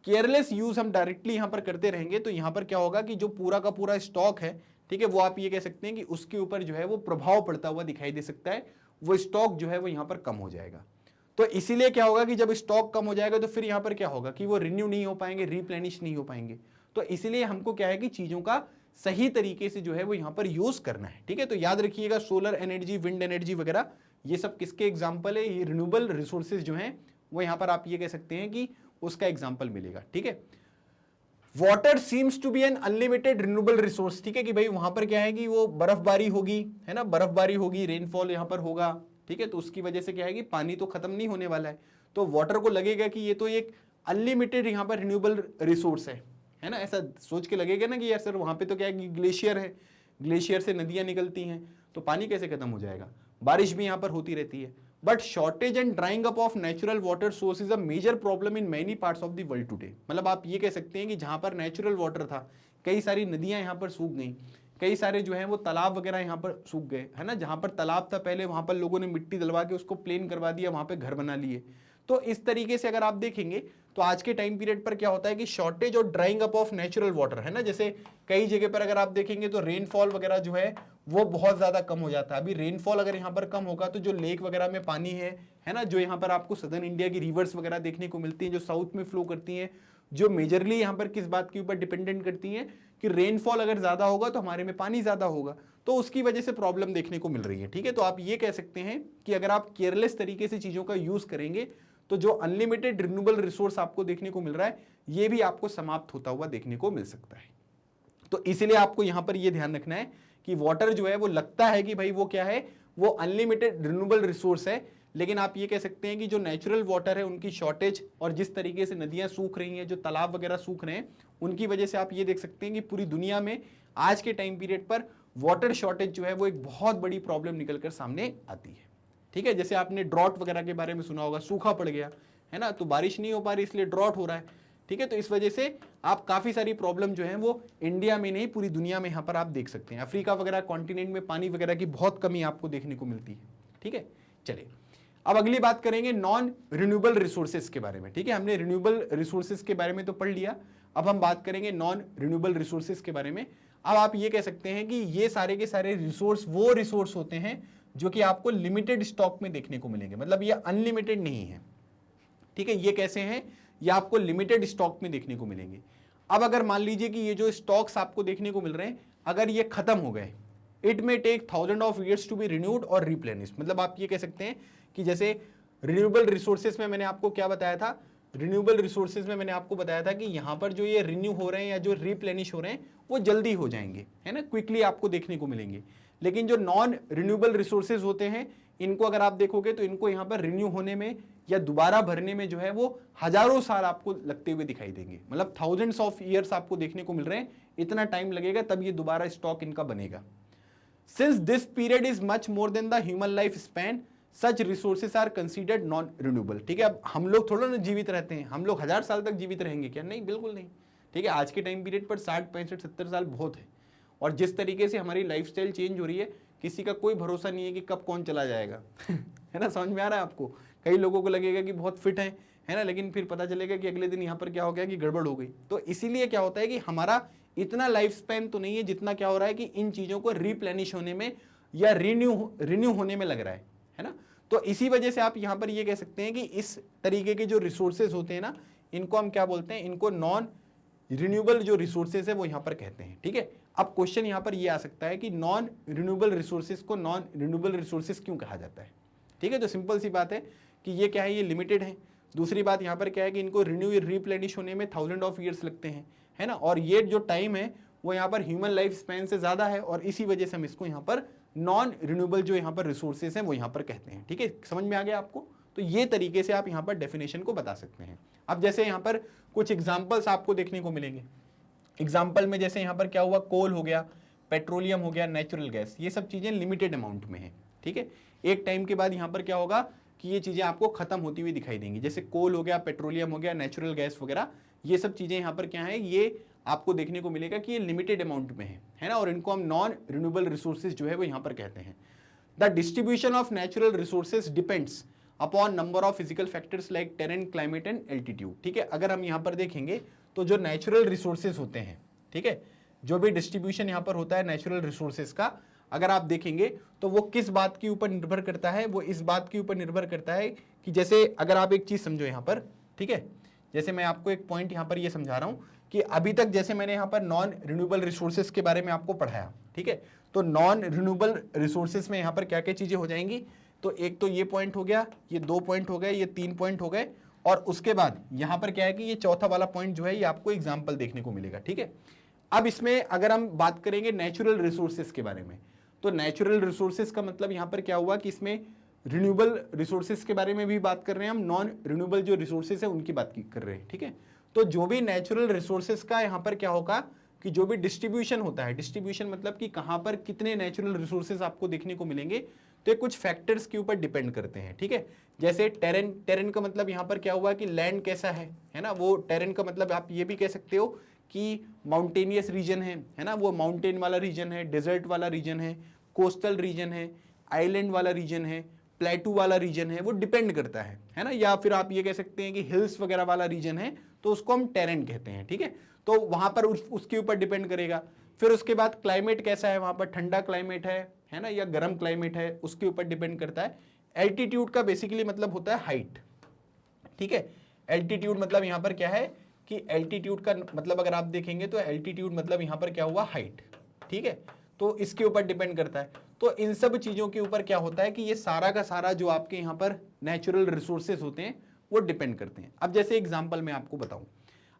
केयरलेस यूज हम डायरेक्टली यहाँ पर करते रहेंगे तो यहाँ पर क्या होगा कि जो पूरा का पूरा स्टॉक है, ठीक है, वो आप ये कह सकते हैं कि उसके ऊपर जो है वो प्रभाव पड़ता हुआ दिखाई दे सकता है, वो स्टॉक जो है वो यहाँ पर कम हो जाएगा। तो इसीलिए क्या होगा कि जब स्टॉक कम हो जाएगा तो फिर यहाँ पर क्या होगा कि वो रिन्यू नहीं हो पाएंगे, रिप्लेनिश नहीं हो पाएंगे। तो इसीलिए हमको क्या है कि चीजों का सही तरीके से जो है वो यहाँ पर यूज करना है। ठीक है, तो याद रखिएगा सोलर एनर्जी, विंड एनर्जी वगैरह ये सब किसके एग्जाम्पल है, ये रिन्यूएबल रिसोर्सेज जो हैं वो यहाँ पर आप ये कह सकते हैं कि उसका एग्जाम्पल मिलेगा। ठीक है, water seems to be an unlimited renewable resource. ठीक है, कि भाई वहां पर क्या है कि वो बर्फबारी होगी, है ना, बर्फबारी होगी, रेनफॉल यहाँ पर होगा। ठीक है, तो उसकी वजह से क्या है कि पानी तो खत्म नहीं होने वाला है, तो वाटर को लगेगा कि ये तो एक अनलिमिटेड यहाँ पर रिन्यूएबल रिसोर्स है ना। ऐसा सोच के लगेगा ना कि यार सर वहां पे तो क्या है कि ग्लेशियर है, ग्लेशियर से नदियां निकलती हैं, तो पानी कैसे खत्म हो जाएगा, बारिश भी यहाँ पर होती रहती है। But shortage and drying up of natural water source is a major problem in many parts of the world today. मतलब आप ये कह सकते हैं कि जहां पर नेचुरल वाटर था, कई सारी नदियां यहाँ पर सूख गई, कई सारे जो है वो तालाब वगैरह यहाँ पर सूख गए, है ना। जहां पर तालाब था पहले वहां पर लोगों ने मिट्टी डलवा के उसको प्लेन करवा दिया, वहां पर घर बना लिए। तो इस तरीके से अगर आप देखेंगे तो आज के टाइम पीरियड पर क्या होता है कि शॉर्टेज और drawing up of natural water, है ना। जैसे कई जगह पर अगर आप देखेंगे तो रेनफॉल वगैरह जो है वो बहुत ज्यादा कम हो जाता है। अभी रेनफॉल अगर यहाँ पर कम होगा तो जो लेक वगैरह में पानी है ना, जो यहाँ पर आपको सदर्न इंडिया की रिवर्स वगैरह देखने को मिलती हैं, जो साउथ में फ्लो करती हैं, जो मेजरली यहाँ पर किस बात के ऊपर डिपेंडेंट करती हैं कि रेनफॉल अगर ज्यादा होगा तो हमारे में पानी ज्यादा होगा, तो उसकी वजह से प्रॉब्लम देखने को मिल रही है। ठीक है, तो आप ये कह सकते हैं कि अगर आप केयरलेस तरीके से चीजों का यूज करेंगे तो जो अनलिमिटेड रिन्यूएबल रिसोर्स आपको देखने को मिल रहा है ये भी आपको समाप्त होता हुआ देखने को मिल सकता है। तो इसलिए आपको यहां पर यह ध्यान रखना है कि वाटर जो है वो लगता है कि भाई वो क्या है, वो अनलिमिटेड रिन्यूएबल रिसोर्स है, लेकिन आप ये कह सकते हैं कि जो नेचुरल वाटर है उनकी शॉर्टेज और जिस तरीके से नदियां सूख रही हैं, जो तालाब वगैरह सूख रहे हैं, उनकी वजह से आप ये देख सकते हैं कि पूरी दुनिया में आज के टाइम पीरियड पर वाटर शॉर्टेज जो है वो एक बहुत बड़ी प्रॉब्लम निकलकर सामने आती है। ठीक है, जैसे आपने ड्रॉट वगैरह के बारे में सुना होगा, सूखा पड़ गया है ना, तो बारिश नहीं हो पा रही इसलिए ड्रॉट हो रहा है। ठीक है, तो इस वजह से आप काफी सारी प्रॉब्लम जो है वो इंडिया में नहीं पूरी दुनिया में यहाँ पर आप देख सकते हैं। अफ्रीका वगैरह कॉन्टिनेंट में पानी वगैरह की बहुत कमी आपको देखने को मिलती है। ठीक है, चलिए अब अगली बात करेंगे नॉन रिन्यूएबल रिसोर्सेज के बारे में। ठीक है, हमने रिन्यूएबल रिसोर्सेज के बारे में तो पढ़ लिया, अब हम बात करेंगे नॉन रिन्यूएबल रिसोर्सेज के बारे में। अब आप ये कह सकते हैं कि ये सारे के सारे रिसोर्स वो रिसोर्स होते हैं जो कि आपको लिमिटेड स्टॉक में देखने को मिलेंगे, मतलब ये अनलिमिटेड नहीं है। ठीक है, ये कैसे हैं, ये आपको लिमिटेड स्टॉक में देखने को मिलेंगे। अब अगर मान लीजिए कि ये जो स्टॉक्स आपको देखने को मिल रहे हैं अगर ये खत्म हो गए, it may take 1000 of years to be renewed or replenish. मतलब आप ये कह सकते हैं कि जैसे रिन्यूएबल रिसोर्सेज में मैंने आपको क्या बताया था, रिन्यूएबल रिसोर्सेज में मैंने आपको बताया था कि यहां पर जो ये रिन्यू हो रहे हैं या जो रिप्लेनिश हो रहे हैं वो जल्दी हो जाएंगे, है ना, क्विकली आपको देखने को मिलेंगे। लेकिन जो नॉन रिन्यूएबल रिसोर्सेज होते हैं इनको अगर आप देखोगे तो इनको यहाँ पर रिन्यू होने में या दोबारा भरने में जो है वो हजारों साल आपको लगते हुए दिखाई देंगे, मतलब थाउजेंड्स ऑफ ईयर्स आपको देखने को मिल रहे हैं, इतना टाइम लगेगा तब ये दोबारा स्टॉक इनका बनेगा। Since this period is much more than the human life span such resources are considered non renewable. ठीक है, अब हम लोग थोड़ा ना जीवित रहते हैं, हम लोग 1000 साल तक जीवित रहेंगे क्या, नहीं, बिल्कुल नहीं। ठीक है, आज के टाइम पीरियड पर 60 65 70 साल बहुत है, और जिस तरीके से हमारी लाइफस्टाइल चेंज हो रही है किसी का कोई भरोसा नहीं है कि कब कौन चला जाएगा है ना, समझ में आ रहा है आपको। कई लोगों को लगेगा कि बहुत फिट है ना, लेकिन फिर पता चलेगा कि अगले दिन यहाँ पर क्या हो गया कि गड़बड़ हो गई। तो इसीलिए क्या होता है कि हमारा इतना लाइफ स्पैन तो नहीं है जितना क्या हो रहा है कि इन चीजों को रिप्लेनिश होने में या रिन्यू होने में लग रहा है ना। तो इसी वजह से आप यहाँ पर ये कह सकते हैं कि इस तरीके के जो रिसोर्सेज होते हैं ना, इनको हम क्या बोलते हैं, इनको नॉन रिन्यूएबल जो रिसोर्सेज है वो यहाँ पर कहते हैं। ठीक है, अब क्वेश्चन यहाँ पर ये आ सकता है कि नॉन रिन्यूएबल रिसोर्सेज को नॉन रिन्यूएबल रिसोर्सेज क्यों कहा जाता है। ठीक है, तो सिंपल सी बात है कि ये क्या है, ये लिमिटेड है। दूसरी बात यहाँ पर क्या है कि इनको रिन्यू रिप्लेनिश होने में 1000 of years लगते हैं, है ना, और ये जो टाइम है वो यहाँ पर ह्यूमन लाइफ स्पैन से ज़्यादा है, और इसी वजह से हम इसको यहाँ पर नॉन रिन्यूएबल जो यहाँ पर रिसोर्सेज हैं वो यहाँ पर कहते हैं। ठीक है, समझ में आ गया आपको। तो ये तरीके से आप यहाँ पर डेफिनेशन को बता सकते हैं। अब जैसे यहाँ पर कुछ एग्जाम्पल्स आपको देखने को मिलेंगे। एग्जाम्पल में जैसे यहाँ पर क्या हुआ, कोल हो गया, पेट्रोलियम हो गया, नेचुरल गैस, ये सब चीज़ें लिमिटेड अमाउंट में है। ठीक है, एक टाइम के बाद यहाँ पर क्या होगा कि ये चीज़ें आपको खत्म होती हुई दिखाई देंगी। जैसे कोल हो गया, पेट्रोलियम हो गया, नेचुरल गैस वगैरह, ये सब चीज़ें यहाँ पर क्या है, ये आपको देखने को मिलेगा कि ये लिमिटेड अमाउंट में है ना, और इनको हम नॉन रिन्यूएबल रिसोर्सेज जो है वो यहाँ पर कहते हैं। The distribution of natural resources depends upon number of physical factors like terrain, climate and altitude. ठीक है, अगर हम यहाँ पर देखेंगे तो जो नेचुरल रिसोर्सेज होते हैं, ठीक है, जो भी डिस्ट्रीब्यूशन यहाँ पर होता है नेचुरल रिसोर्सेज का, अगर आप देखेंगे तो वो किस बात के ऊपर निर्भर करता है, वो इस बात के ऊपर निर्भर करता है कि जैसे अगर आप एक चीज़ समझो यहाँ पर, ठीक है, जैसे मैं आपको एक पॉइंट यहाँ पर ये समझा रहा हूँ कि अभी तक जैसे मैंने यहाँ पर नॉन रिन्यूएबल रिसोर्सेज के बारे में आपको पढ़ाया। ठीक है, तो नॉन रिन्यूएबल रिसोर्सेज में यहाँ पर क्या क्या चीज़ें हो जाएंगी, तो एक तो ये पॉइंट हो गया, ये 2 पॉइंट हो गए, ये 3 पॉइंट हो गए, और उसके बाद यहाँ पर क्या है कि ये चौथा वाला पॉइंट जो है ये आपको एग्जाम्पल देखने को मिलेगा। ठीक है, अब इसमें अगर हम बात करेंगे नेचुरल रिसोर्सेज के बारे में, तो नेचुरल रिसोर्सेज का मतलब यहाँ पर क्या हुआ कि इसमें रिन्यूएबल रिसोर्सेज के बारे में भी बात कर रहे हैं हम, नॉन रिन्यूएबल जो रिसोर्सेज है उनकी बात कर रहे हैं। ठीक है, तो जो भी नेचुरल रिसोर्सेज का यहाँ पर क्या होगा कि जो भी डिस्ट्रीब्यूशन होता है, डिस्ट्रीब्यूशन मतलब कि कहाँ पर कितने नेचुरल रिसोर्सेज आपको देखने को मिलेंगे, तो ये कुछ फैक्टर्स के ऊपर डिपेंड करते हैं। ठीक है, जैसे टेरेन, टेरेन का मतलब यहाँ पर क्या हुआ कि लैंड कैसा है ना, वो टेरेन का मतलब आप ये भी कह सकते हो कि माउंटेनियस रीजन है ना, वो माउंटेन वाला रीजन है, डेजर्ट वाला रीजन है, कोस्टल रीजन है, आइलैंड वाला रीजन है, प्लेटू वाला रीजन है, वो डिपेंड करता है ना, या फिर आप ये कह सकते हैं कि हिल्स वगैरह वाला रीजन है तो उसको हम टेरेन कहते हैं। ठीक है, तो वहां पर उसके ऊपर डिपेंड करेगा। फिर उसके बाद क्लाइमेट कैसा है, वहां पर ठंडा क्लाइमेट है ना, या गर्म क्लाइमेट है, उसके ऊपर डिपेंड करता है। एल्टीट्यूड का बेसिकली मतलब होता है हाइट। ठीक है, एल्टीट्यूड मतलब यहाँ पर क्या है कि एल्टीट्यूड का मतलब अगर आप देखेंगे तो एल्टीट्यूड मतलब यहाँ पर क्या हुआ, हाइट। ठीक है, तो इसके ऊपर डिपेंड करता है। तो इन सब चीज़ों के ऊपर क्या होता है कि ये सारा का सारा जो आपके यहाँ पर नेचुरल रिसोर्सेज होते हैं वो डिपेंड करते हैं। अब जैसे एग्जांपल मैं आपको बताऊं,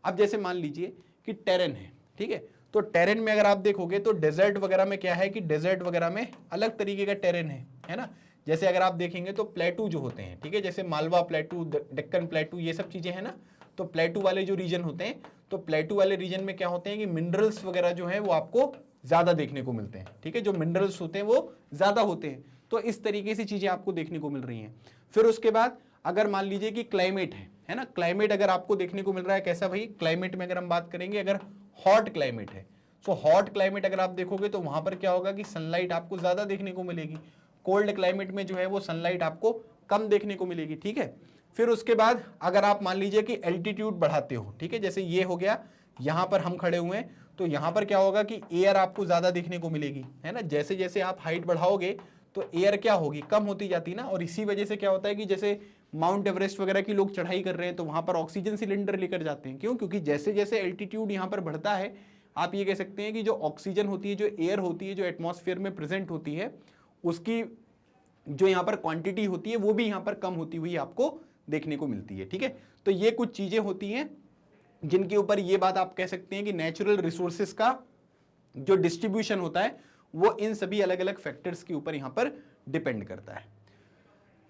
अब जैसे मान लीजिए कि टेरेन है, ठीक है, तो टेरेन में अगर आप देखोगे तो डेजर्ट वगैरह में क्या है कि डेजर्ट वगैरह में अलग तरीके का टेरेन है ना। जैसे अगर आप देखेंगे तो प्लेटू जो होते हैं, ठीक है, जैसे मालवा प्लेटू, डेक्कन प्लेटू, ये सब चीजें हैं ना। तो प्लेटू वाले जो रीजन होते हैं, तो प्लेटू वाले रीजन में क्या होते हैं कि मिनरल्स वगैरह जो है वो आपको ज्यादा देखने को मिलते हैं, ठीक है, जो मिनरल्स होते हैं वो ज्यादा होते हैं। तो इस तरीके से चीजें आपको देखने को मिल रही हैं। फिर उसके बाद अगर मान लीजिए कि क्लाइमेट है ना, क्लाइमेट अगर आपको देखने को मिल रहा है कैसा भाई, क्लाइमेट में अगर हम बात करेंगे, अगर हॉट क्लाइमेट है, सो हॉट क्लाइमेट अगर आप देखोगे तो वहां पर क्या होगा कि सनलाइट आपको ज्यादा देखने को मिलेगी। कोल्ड क्लाइमेट में जो है वो सनलाइट आपको कम देखने को मिलेगी, ठीक है। फिर उसके बाद अगर आप मान लीजिए कि एल्टीट्यूड बढ़ाते हो, ठीक है, जैसे ये हो गया, यहां पर हम खड़े हुए हैं, तो यहां पर क्या होगा कि एयर आपको ज्यादा देखने को मिलेगी, है ना। जैसे जैसे आप हाइट बढ़ाओगे तो एयर क्या होगी, कम होती जाती ना। और इसी वजह से क्या होता है कि जैसे माउंट एवरेस्ट वगैरह की लोग चढ़ाई कर रहे हैं तो वहां पर ऑक्सीजन सिलेंडर लेकर जाते हैं। क्यों? क्योंकि जैसे जैसे एल्टीट्यूड यहां पर बढ़ता है, आप ये कह सकते हैं कि जो ऑक्सीजन होती है, जो एयर होती है, जो एटमॉस्फेयर में प्रेजेंट होती है, उसकी जो यहाँ पर क्वांटिटी होती है वो भी यहाँ पर कम होती हुई आपको देखने को मिलती है, ठीक है। तो ये कुछ चीजें होती हैं जिनके ऊपर ये बात आप कह सकते हैं कि नेचुरल रिसोर्सेस का जो डिस्ट्रीब्यूशन होता है वो इन सभी अलग अलग फैक्टर्स के ऊपर यहाँ पर डिपेंड करता है।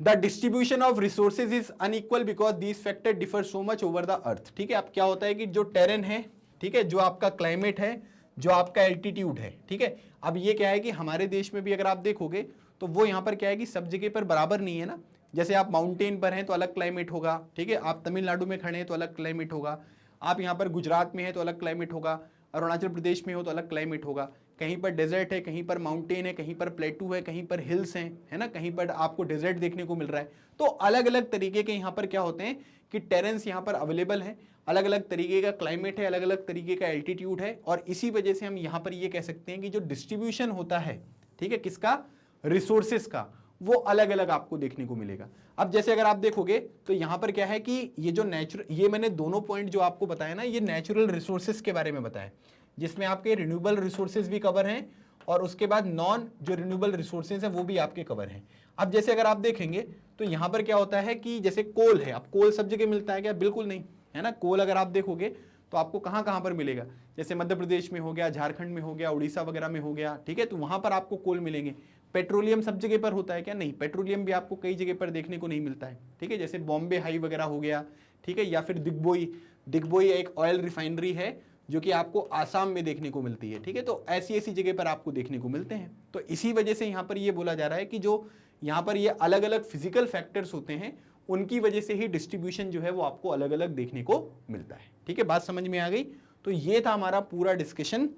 The distribution of resources is unequal because these factor differ so much over the earth, ठीक है। अब क्या होता है कि जो टेरेन है, ठीक है, जो आपका क्लाइमेट है, जो आपका एल्टीट्यूड है, ठीक है। अब ये क्या है कि हमारे देश में भी अगर आप देखोगे तो वो यहाँ पर क्या है कि सब जगह पर बराबर नहीं है ना। जैसे आप माउंटेन पर हैं तो अलग क्लाइमेट होगा, ठीक है, आप तमिलनाडु में खड़े हैं तो अलग क्लाइमेट होगा, आप यहाँ पर गुजरात में हैं तो अलग क्लाइमेट होगा, अरुणाचल प्रदेश में हो तो अलग क्लाइमेट होगा, कहीं पर डेजर्ट है, कहीं पर माउंटेन है, कहीं पर प्लेटू है, कहीं पर हिल्स हैं, है ना, कहीं पर आपको डेजर्ट देखने को मिल रहा है। तो अलग अलग तरीके के यहाँ पर क्या होते हैं कि टेरेंस यहाँ पर अवेलेबल है, अलग अलग तरीके का क्लाइमेट है, अलग अलग तरीके का एल्टीट्यूड है, और इसी वजह से हम यहाँ पर ये कह सकते हैं कि जो डिस्ट्रीब्यूशन होता है, ठीक है, किसका, रिसोर्सेस का, वो अलग अलग आपको देखने को मिलेगा। अब जैसे अगर आप देखोगे तो यहां पर क्या है कि ये जो ये मैंने दोनों पॉइंट जो आपको बताया ना, ये नेचुरल रिसोर्सेस के बारे में बताया, जिसमें आपके रिन्यूएबल रिसोर्सेज भी कवर हैं और उसके बाद नॉन जो रिन्यूएबल रिसोर्सेज हैं वो भी आपके कवर हैं। अब जैसे अगर आप देखेंगे तो यहां पर क्या होता है कि जैसे कोल है, अब कोल सब जगह मिलता है क्या? बिल्कुल नहीं, है ना। कोल अगर आप देखोगे तो आपको कहां कहां पर मिलेगा, जैसे मध्य प्रदेश में हो गया, झारखंड में हो गया, उड़ीसा वगैरह में हो गया, ठीक है, तो वहां पर आपको कोल मिलेंगे। पेट्रोलियम सब जगह पर होता है क्या? नहीं, पेट्रोलियम भी आपको कई जगह पर देखने को नहीं मिलता है, ठीक है, जैसे बॉम्बे हाई वगैरह हो गया, ठीक है, या फिर दिग्बोई एक ऑयल रिफाइनरी है जो कि आपको आसाम में देखने को मिलती है, ठीक है। तो ऐसी ऐसी जगह पर आपको देखने को मिलते हैं। तो इसी वजह से यहाँ पर ये बोला जा रहा है कि जो यहाँ पर ये अलग अलग फिजिकल फैक्टर्स होते हैं उनकी वजह से ही डिस्ट्रीब्यूशन जो है वो आपको अलग अलग देखने को मिलता है, ठीक है। बात समझ में आ गई? तो ये था हमारा पूरा डिस्कशन,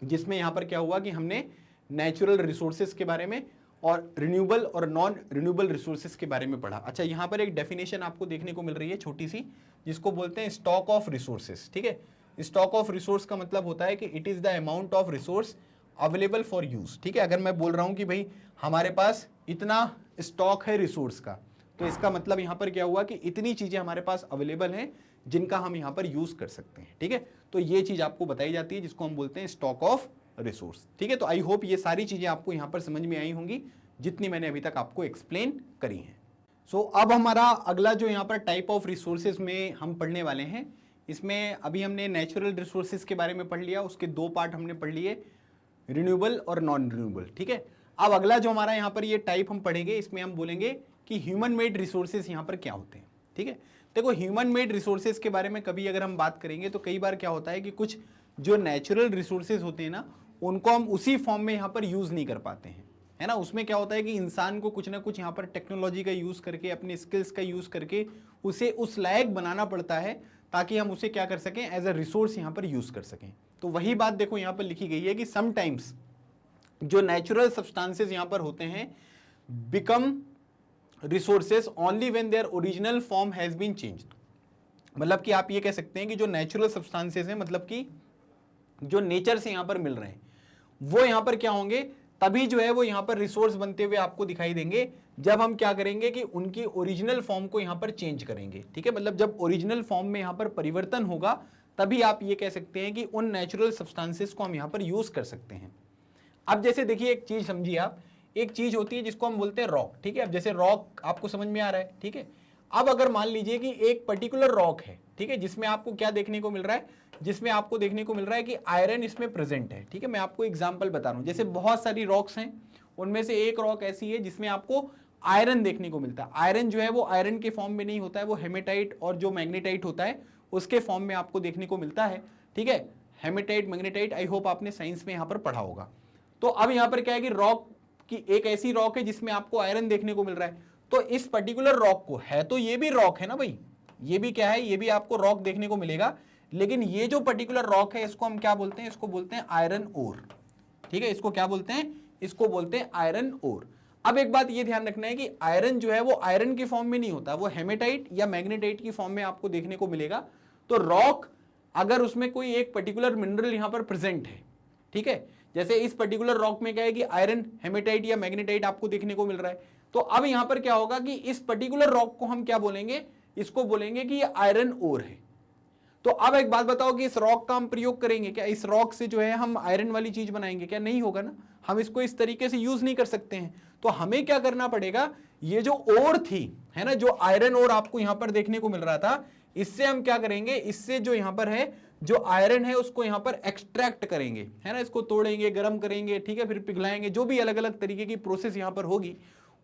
जिसमें यहाँ पर क्या हुआ कि हमने नेचुरल रिसोर्सेज के बारे में और रिन्यूएबल और नॉन रिन्यूएबल रिसोर्सेज के बारे में पढ़ा। अच्छा, यहाँ पर एक डेफिनेशन आपको देखने को मिल रही है छोटी सी, जिसको बोलते हैं स्टॉक ऑफ रिसोर्सेज, ठीक है। स्टॉक ऑफ रिसोर्स का मतलब होता है कि it is the amount of resource available for use, ठीक है। अगर मैं बोल रहा हूं कि भाई हमारे पास इतना स्टॉक है रिसोर्स का, तो इसका मतलब यहां पर क्या हुआ कि इतनी चीजें हमारे पास अवेलेबल हैं जिनका हम यहां पर यूज कर सकते हैं, ठीक है। तो ये चीज आपको बताई जाती है जिसको हम बोलते हैं स्टॉक ऑफ रिसोर्स, ठीक है। तो आई होप ये सारी चीजें आपको यहां पर समझ में आई होंगी जितनी मैंने अभी तक आपको एक्सप्लेन करी हैं। सो अब हमारा अगला जो यहाँ पर टाइप ऑफ रिसोर्सेज में हम पढ़ने वाले हैं, इसमें अभी हमने नेचुरल रिसोर्सेज के बारे में पढ़ लिया, उसके दो पार्ट हमने पढ़ लिए, रिन्यूएबल और नॉन रिन्यूएबल, ठीक है। अब अगला जो हमारा यहाँ पर ये टाइप हम पढ़ेंगे, इसमें हम बोलेंगे कि ह्यूमन मेड रिसोर्सेज यहाँ पर क्या होते हैं, ठीक है। देखो, ह्यूमन मेड रिसोर्सेज के बारे में कभी अगर हम बात करेंगे तो कई बार क्या होता है कि कुछ जो नेचुरल रिसोर्सेज होते हैं ना, उनको हम उसी फॉर्म में यहाँ पर यूज नहीं कर पाते हैं, है ना। उसमें क्या होता है कि इंसान को कुछ ना कुछ यहाँ पर टेक्नोलॉजी का यूज करके, अपने स्किल्स का यूज करके उसे उस लायक बनाना पड़ता है ताकि हम उसे क्या कर सकें, एज अ रिसोर्स यहाँ पर यूज कर सकें। तो वही बात देखो यहाँ पर लिखी गई है कि समटाइम्स जो नेचुरल सब्सटेंसेस यहाँ पर होते हैं become resources only when their original form has been changed. मतलब कि आप ये कह सकते हैं कि जो नेचुरल सब्सटेंसेस हैं, मतलब कि जो नेचर से यहाँ पर मिल रहे हैं, वो यहाँ पर क्या होंगे, तभी जो है वो यहाँ पर रिसोर्स बनते हुए आपको दिखाई देंगे जब हम क्या करेंगे कि उनकी ओरिजिनल फॉर्म को यहाँ पर चेंज करेंगे, ठीक है। मतलब जब ओरिजिनल फॉर्म में यहाँ पर परिवर्तन होगा तभी आप ये कह सकते हैं कि उन नेचुरल सब्सटेंसेस को हम यहाँ पर यूज कर सकते हैं। अब जैसे देखिए, एक चीज समझिए आप, एक चीज होती है जिसको हम बोलते हैं रॉक, ठीक है। अब जैसे रॉक आपको समझ में आ रहा है, ठीक है। अब अगर मान लीजिए कि एक पर्टिकुलर रॉक है, ठीक है, जिसमें आपको क्या देखने को मिल रहा है, जिसमें आपको देखने को मिल रहा है कि आयरन इसमें प्रेजेंट है, ठीक है। मैं आपको एग्जांपल बता रहा हूं, जैसे बहुत सारी रॉक्स हैं, उनमें से एक रॉक ऐसी है जिसमें आपको आयरन देखने को मिलता है। आयरन जो है वो आयरन के फॉर्म में नहीं होता है, वो हेमेटाइट और जो मैग्नेटाइट होता है उसके फॉर्म में आपको देखने को मिलता है, ठीक है। हेमेटाइट, मैग्नेटाइट, आई होप आपने साइंस में यहां पर पढ़ा होगा। तो अब यहां पर क्या है कि रॉक की एक ऐसी रॉक है जिसमें आपको आयरन देखने को मिल रहा है। तो इस पर्टिकुलर रॉक को, है तो ये भी रॉक है ना भाई, ये भी क्या है, ये भी आपको रॉक देखने को मिलेगा, लेकिन ये जो पर्टिकुलर रॉक है इसको हम क्या बोलते हैं, इसको बोलते हैं आयरन ओर, ठीक है। इसको क्या बोलते हैं, इसको बोलते हैं आयरन ओर। अब एक बात ये ध्यान रखना है कि आयरन जो है वो आयरन के फॉर्म में नहीं होता, वो हेमेटाइट या मैग्नेटाइट की फॉर्म में आपको देखने को मिलेगा। तो रॉक अगर उसमें कोई एक पर्टिकुलर मिनरल यहां पर प्रेजेंट है, ठीक है, जैसे इस पर्टिकुलर रॉक में क्या है कि आयरन, हेमेटाइट या मैग्नेटाइट आपको देखने को मिल रहा है, तो अब यहां पर क्या होगा कि इस पर्टिकुलर रॉक को हम क्या बोलेंगे, इसको बोलेंगे कि ये आयरन ओर है। तो अब एक बात बताओ कि इस रॉक का हम प्रयोग करेंगे क्या, इस रॉक से जो है हम आयरन वाली चीज बनाएंगे क्या, नहीं होगा ना, हम इसको इस तरीके से यूज नहीं कर सकते हैं। तो हमें क्या करना पड़ेगा, ये जो ओर थी, है ना, जो आयरन ओर आपको यहां पर देखने को मिल रहा था, इससे हम क्या करेंगे, इससे जो यहां पर है जो आयरन है उसको यहां पर एक्सट्रैक्ट करेंगे, है ना, इसको तोड़ेंगे, गर्म करेंगे, ठीक है, फिर पिघलाएंगे, जो भी अलग अलग तरीके की प्रोसेस यहां पर होगी,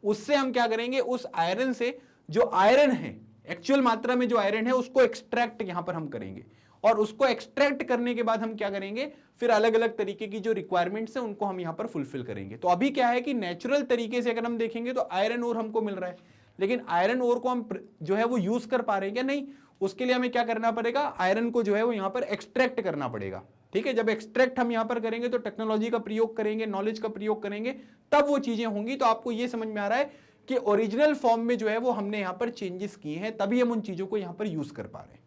उससे हम क्या करेंगे, उस आयरन से जो आयरन है, एक्चुअल मात्रा में जो आयरन है उसको एक्सट्रैक्ट यहां पर हम करेंगे। और उसको एक्सट्रैक्ट करने के बाद हम क्या करेंगे, फिर अलग अलग तरीके की जो रिक्वायरमेंट्स हैं उनको हम यहां पर फुलफिल करेंगे। तो अभी क्या है कि नेचुरल तरीके से अगर हम देखेंगे तो आयरन ओर हमको मिल रहा है, लेकिन आयरन ओर को हम जो है वो यूज कर पा रहे हैं क्या, नहीं। उसके लिए हमें क्या करना पड़ेगा, आयरन को जो है वो यहां पर एक्सट्रैक्ट करना पड़ेगा, ठीक है। जब एक्सट्रैक्ट हम यहां पर करेंगे तो टेक्नोलॉजी का प्रयोग करेंगे, नॉलेज का प्रयोग करेंगे, तब वो चीजें होंगी। तो आपको ये समझ में आ रहा है कि ओरिजिनल फॉर्म में जो है वो हमने यहां पर चेंजेस किए हैं, तभी हम उन चीजों को यहां पर यूज कर पा रहे हैं।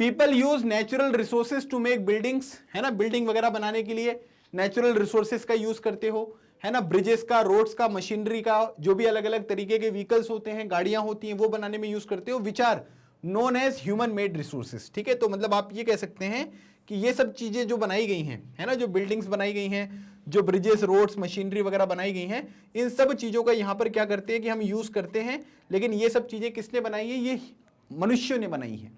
People use natural resources to make buildings, है ना, बिल्डिंग वगैरह बनाने के लिए नेचुरल रिसोर्सेज का यूज करते हो, है ना, ब्रिजेस का, रोड्स का, मशीनरी का, जो भी अलग अलग तरीके के व्हीकल्स होते हैं, गाड़ियां होती हैं, वो बनाने में यूज करते हो, which are known as human made resources, ठीक है। तो मतलब आप ये कह सकते हैं कि ये सब चीजें जो बनाई गई हैं, है ना, जो बिल्डिंग्स बनाई गई हैं, जो ब्रिजेस, रोड्स, मशीनरी वगैरह बनाई गई हैं, इन सब चीजों का यहां पर क्या करते हैं कि हम यूज करते हैं। लेकिन ये सब चीजें किसने बनाई है, ये मनुष्यों ने बनाई है,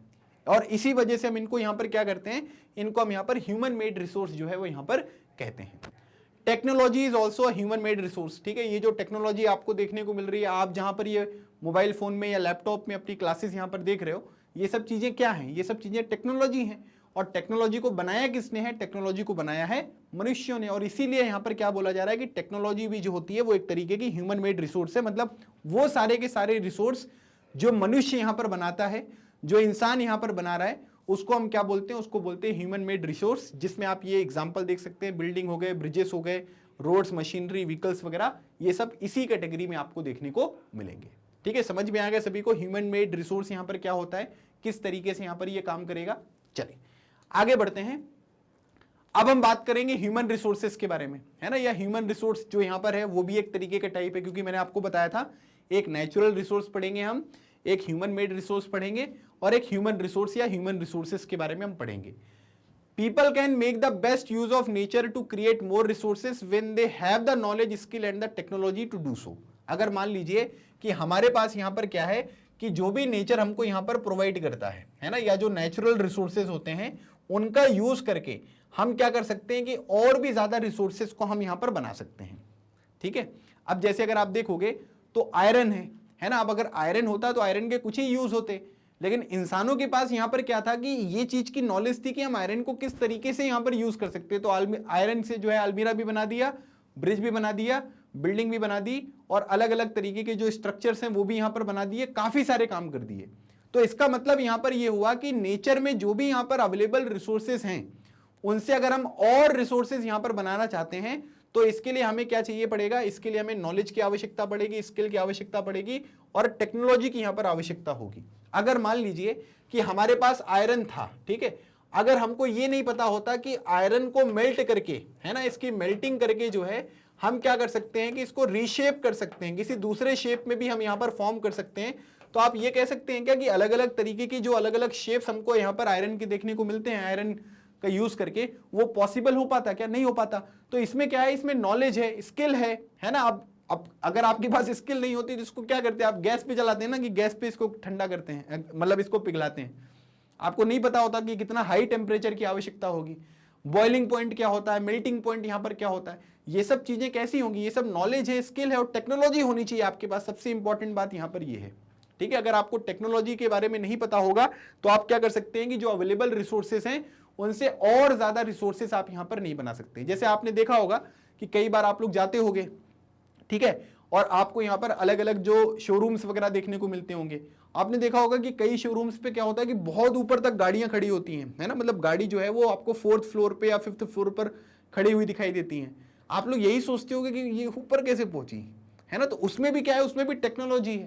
और इसी वजह से हम इनको यहां पर क्या करते हैं, इनको हम यहां पर ह्यूमन मेड रिसोर्स जो है वो यहां पर कहते हैं। Technology is also human made resource, ठीक है। ये जो टेक्नोलॉजी आपको देखने को मिल रही है, आप जहां पर ये मोबाइल फोन में या लैपटॉप में अपनी क्लासेस यहां पर देख रहे हो, ये सब चीजें क्या हैं, ये सब चीजें टेक्नोलॉजी हैं। और टेक्नोलॉजी को बनाया किसने है, टेक्नोलॉजी को बनाया है मनुष्यों ने। और इसीलिए यहां पर क्या बोला जा रहा है कि टेक्नोलॉजी भी जो होती है वो एक तरीके की ह्यूमन मेड रिसोर्स है, मतलब वो सारे के सारे रिसोर्स जो मनुष्य यहां पर बनाता है, जो इंसान यहां पर बना रहा है, उसको हम क्या बोलते हैं, उसको बोलते हैं ह्यूमन मेड रिसोर्स। जिसमें आप ये एग्जांपल देख सकते हैं, बिल्डिंग हो गए, ब्रिजेस हो गए, रोड्स, मशीनरी, व्हीकल्स वगैरह, ये सब इसी कैटेगरी में आपको देखने को मिलेंगे, ठीक है। समझ में आ गया सभी को ह्यूमन मेड रिसोर्स यहां पर क्या होता है, किस तरीके से यहां पर ये काम करेगा। चलिए आगे बढ़ते हैं। अब हम बात करेंगे ह्यूमन रिसोर्सेस के बारे में, है ना। या ह्यूमन रिसोर्स जो यहां पर है वो भी एक तरीके का टाइप है, क्योंकि मैंने आपको बताया था एक नेचुरल रिसोर्स पढ़ेंगे हम, एक ह्यूमन मेड रिसोर्स पढ़ेंगे, और एक ह्यूमन रिसोर्स या ह्यूमन रिसोर्सेस के बारे में हम पढ़ेंगे। People can make the best use of nature to create more resources when they have the knowledge, skill and the technology to do so। अगर मान लीजिए कि हमारे पास यहाँ पर क्या है कि जो भी नेचर हमको यहाँ पर प्रोवाइड करता है ना, या जो नेचुरल रिसोर्सेज होते हैं उनका यूज करके हम क्या कर सकते हैं कि और भी ज्यादा रिसोर्सेज को हम यहाँ पर बना सकते हैं, ठीक है। अब जैसे अगर आप देखोगे तो आयरन है ना, अब अगर आयरन होता तो आयरन के कुछ ही यूज होते, लेकिन इंसानों के पास यहां पर क्या था कि ये चीज की नॉलेज थी कि हम आयरन को किस तरीके से यहां पर यूज कर सकते हैं। तो आयरन से जो है अलमीरा भी बना दिया, ब्रिज भी बना दिया, बिल्डिंग भी बना दी, और अलग अलग तरीके के जो स्ट्रक्चर्स हैं वो भी यहां पर बना दिए, काफी सारे काम कर दिए। तो इसका मतलब यहां पर ये हुआ कि नेचर में जो भी यहां पर अवेलेबल रिसोर्सेज हैं उनसे अगर हम और रिसोर्सेज यहां पर बनाना चाहते हैं तो इसके लिए हमें क्या चाहिए पड़ेगा, इसके लिए हमें नॉलेज की आवश्यकता पड़ेगी, स्किल की आवश्यकता पड़ेगी, और टेक्नोलॉजी की यहां पर आवश्यकता होगी। अगर मान लीजिए कि हमारे पास आयरन था, ठीक है, अगर हमको ये नहीं पता होता कि आयरन को मेल्ट करके, है ना, इसकी मेल्टिंग करके जो है हम क्या कर सकते हैं कि इसको रीशेप कर सकते हैं, किसी दूसरे शेप में भी हम यहां पर फॉर्म कर सकते हैं। तो आप ये कह सकते हैं क्या कि अलग अलग तरीके की जो अलग अलग शेप्स हमको यहां पर आयरन के देखने को मिलते हैं, आयरन का यूज करके, वो पॉसिबल हो पाता क्या, नहीं हो पाता। तो इसमें क्या है, इसमें नॉलेज है, स्किल है ना। अब अब अगर आपके पास स्किल नहीं होती तो इसको क्या करते हैं आप, गैस पे जलाते हैं ना, कि गैस पे इसको ठंडा करते हैं, मतलब इसको पिघलाते हैं। आपको नहीं पता होता कि कितना हाई टेम्परेचर की आवश्यकता होगी, बॉइलिंग पॉइंट क्या होता है, मेल्टिंग पॉइंट यहां पर क्या होता है, ये सब चीजें कैसी होंगी, ये सब नॉलेज है, स्किल है और टेक्नोलॉजी होनी चाहिए आपके पास। सबसे इंपॉर्टेंट बात यहां पर ये है, ठीक है। अगर आपको टेक्नोलॉजी के बारे में नहीं पता होगा तो आप क्या कर सकते हैं कि जो अवेलेबल रिसोर्सेस हैं उनसे और ज्यादा रिसोर्सेस आप यहां पर नहीं बना सकते। जैसे आपने देखा होगा कि कई बार आप लोग जाते होंगे, ठीक है, और आपको यहां पर अलग अलग जो शोरूम्स वगैरह देखने को मिलते होंगे। आपने देखा होगा कि कई शोरूम्स पे क्या होता है कि बहुत ऊपर तक गाड़ियां खड़ी होती हैं, है ना, मतलब गाड़ी जो है वो आपको 4th फ्लोर पे या 5th फ्लोर पर खड़ी हुई दिखाई देती हैं। आप लोग यही सोचते होंगे कि ये ऊपर कैसे पहुंची, है ना, तो उसमें भी क्या है, उसमें भी टेक्नोलॉजी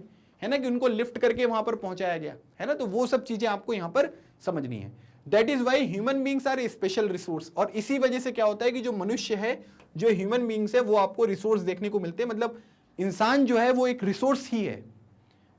है ना, कि उनको लिफ्ट करके वहां पर पहुंचाया गया है ना, तो वो सब चीजें आपको यहां पर समझनी है। That is why human beings are a special resource. और इसी वजह से क्या होता है कि जो मनुष्य है, जो ह्यूमन बींग्स है, वो आपको रिसोर्स देखने को मिलते हैं। मतलब इंसान जो है वो एक रिसोर्स ही है,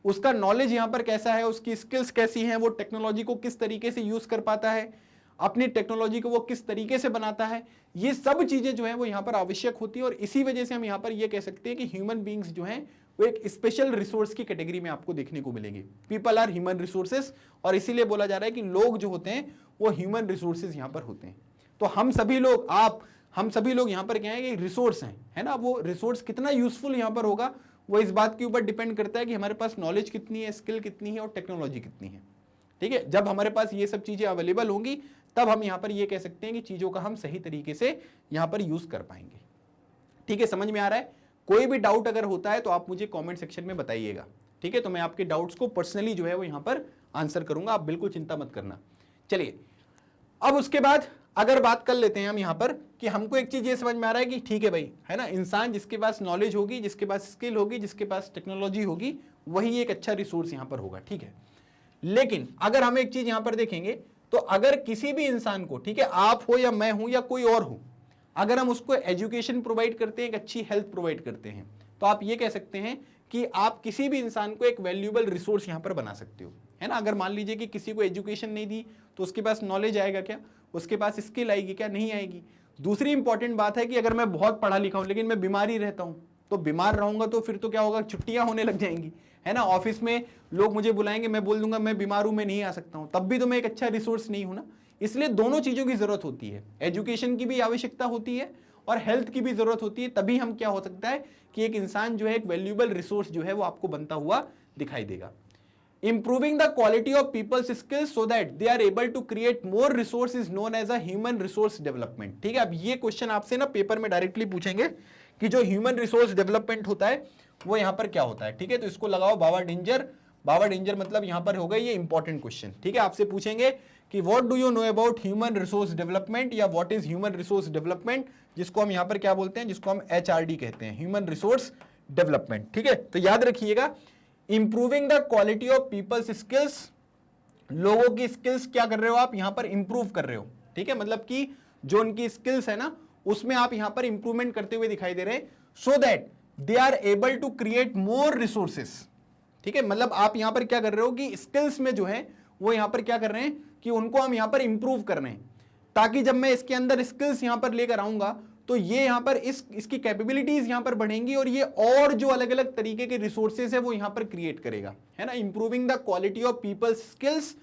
उसका नॉलेज यहां पर कैसा है, उसकी स्किल्स कैसी हैं, वो टेक्नोलॉजी को किस तरीके से यूज कर पाता है, अपनी टेक्नोलॉजी को वो किस तरीके से बनाता है, ये सब चीजें जो है वो यहां पर आवश्यक होती है। और इसी वजह से हम यहां पर ये कह सकते हैं कि ह्यूमन बींग्स जो हैं वो एक स्पेशल रिसोर्स की कैटेगरी में आपको देखने को मिलेंगे। पीपल आर ह्यूमन रिसोर्सेस, और इसीलिए बोला जा रहा है कि लोग जो होते हैं वो ह्यूमन रिसोर्सेज यहां पर होते हैं। तो हम सभी लोग, हम सभी लोग यहां पर क्या है कि रिसोर्स हैं, है ना। वो रिसोर्स कितना यूजफुल यहां पर होगा वो इस बात के ऊपर डिपेंड करता है कि हमारे पास नॉलेज कितनी है, स्किल कितनी है और टेक्नोलॉजी कितनी है, ठीक है। जब हमारे पास ये सब चीजें अवेलेबल होंगी तब हम यहां पर ये कह सकते हैं कि चीजों का हम सही तरीके से यहां पर यूज कर पाएंगे, ठीक है। समझ में आ रहा है? कोई भी डाउट अगर होता है तो आप मुझे कमेंट सेक्शन में बताइएगा, ठीक है। तो मैं आपके डाउट्स को पर्सनली जो है वो यहां पर आंसर करूंगा, आप बिल्कुल चिंता मत करना। चलिए, अब उसके बाद अगर बात कर लेते हैं हम यहां पर कि हमको एक चीज ये समझ में आ रहा है कि ठीक है भाई, है ना, इंसान जिसके पास नॉलेज होगी, जिसके पास स्किल होगी, जिसके पास टेक्नोलॉजी होगी, वही एक अच्छा रिसोर्स यहां पर होगा, ठीक है। लेकिन अगर हम एक चीज यहां पर देखेंगे तो अगर किसी भी इंसान को, ठीक है, आप हो या मैं हूं या कोई और हो, अगर हम उसको एजुकेशन प्रोवाइड करते हैं, एक अच्छी हेल्थ प्रोवाइड करते हैं, तो आप ये कह सकते हैं कि आप किसी भी इंसान को एक वैल्यूएबल रिसोर्स यहां पर बना सकते हो, है ना। अगर मान लीजिए कि किसी को एजुकेशन नहीं दी तो उसके पास नॉलेज आएगा क्या, उसके पास स्किल आएगी क्या, नहीं आएगी। दूसरी इंपॉर्टेंट बात है कि अगर मैं बहुत पढ़ा लिखा हूं लेकिन मैं बीमार ही रहता हूं, तो बीमार रहूंगा तो फिर तो क्या होगा, छुट्टियां होने लग जाएंगी, है ना। ऑफिस में लोग मुझे बुलाएंगे, मैं बोल दूंगा मैं बीमार हूं, मैं नहीं आ सकता हूं, तब भी तो मैं एक अच्छा रिसोर्स नहीं हूं ना। इसलिए दोनों चीजों की जरूरत होती है, एजुकेशन की भी आवश्यकता होती है और हेल्थ की भी जरूरत होती है। तभी हम क्या हो सकता है कि एक इंसान जो है एक वैल्यूएबल रिसोर्स जो है वो आपको बनता हुआ दिखाई देगा। Improving the quality of people's skills so that they are able to create more resource is known as a human resource development। ठीक है, अब ये क्वेश्चन आपसे ना पेपर में डायरेक्टली पूछेंगे कि जो ह्यूमन रिसोर्स डेवलपमेंट होता है वो यहां पर क्या होता है, ठीक है। तो इसको लगाओ बाबा डेंजर, बाबा डेंजर मतलब यहां पर होगा ये इंपॉर्टेंट क्वेश्चन, ठीक है। आपसे पूछेंगे कि what do you know about human resource development या what is human resource development, जिसको हम यहां पर क्या बोलते हैं, जिसको हम HRD कहते हैं, ह्यूमन रिसोर्स डेवलपमेंट, ठीक है। तो याद रखिएगा, improving the quality of people's skills, लोगों की स्किल्स क्या कर रहे हो आप यहां पर इंप्रूव कर रहे हो, ठीक है। मतलब कि जो उनकी स्किल्स है ना उसमें आप यहां पर इंप्रूवमेंट करते हुए दिखाई दे रहे हैं, so that they are able to create more resources, ठीक है। मतलब आप यहां पर क्या कर रहे हो कि स्किल्स में जो है वो यहां पर क्या कर रहे हैं कि उनको हम यहां पर इंप्रूव कर रहे हैं, ताकि जब मैं इसके अंदर स्किल्स यहां पर लेकर आऊंगा तो ये यहां पर इसकी कैपेबिलिटीज यहां पर बढ़ेंगी और ये और जो अलग अलग तरीके के रिसोर्सेज है वो यहां पर क्रिएट करेगा, है ना। Improving the quality of people's skills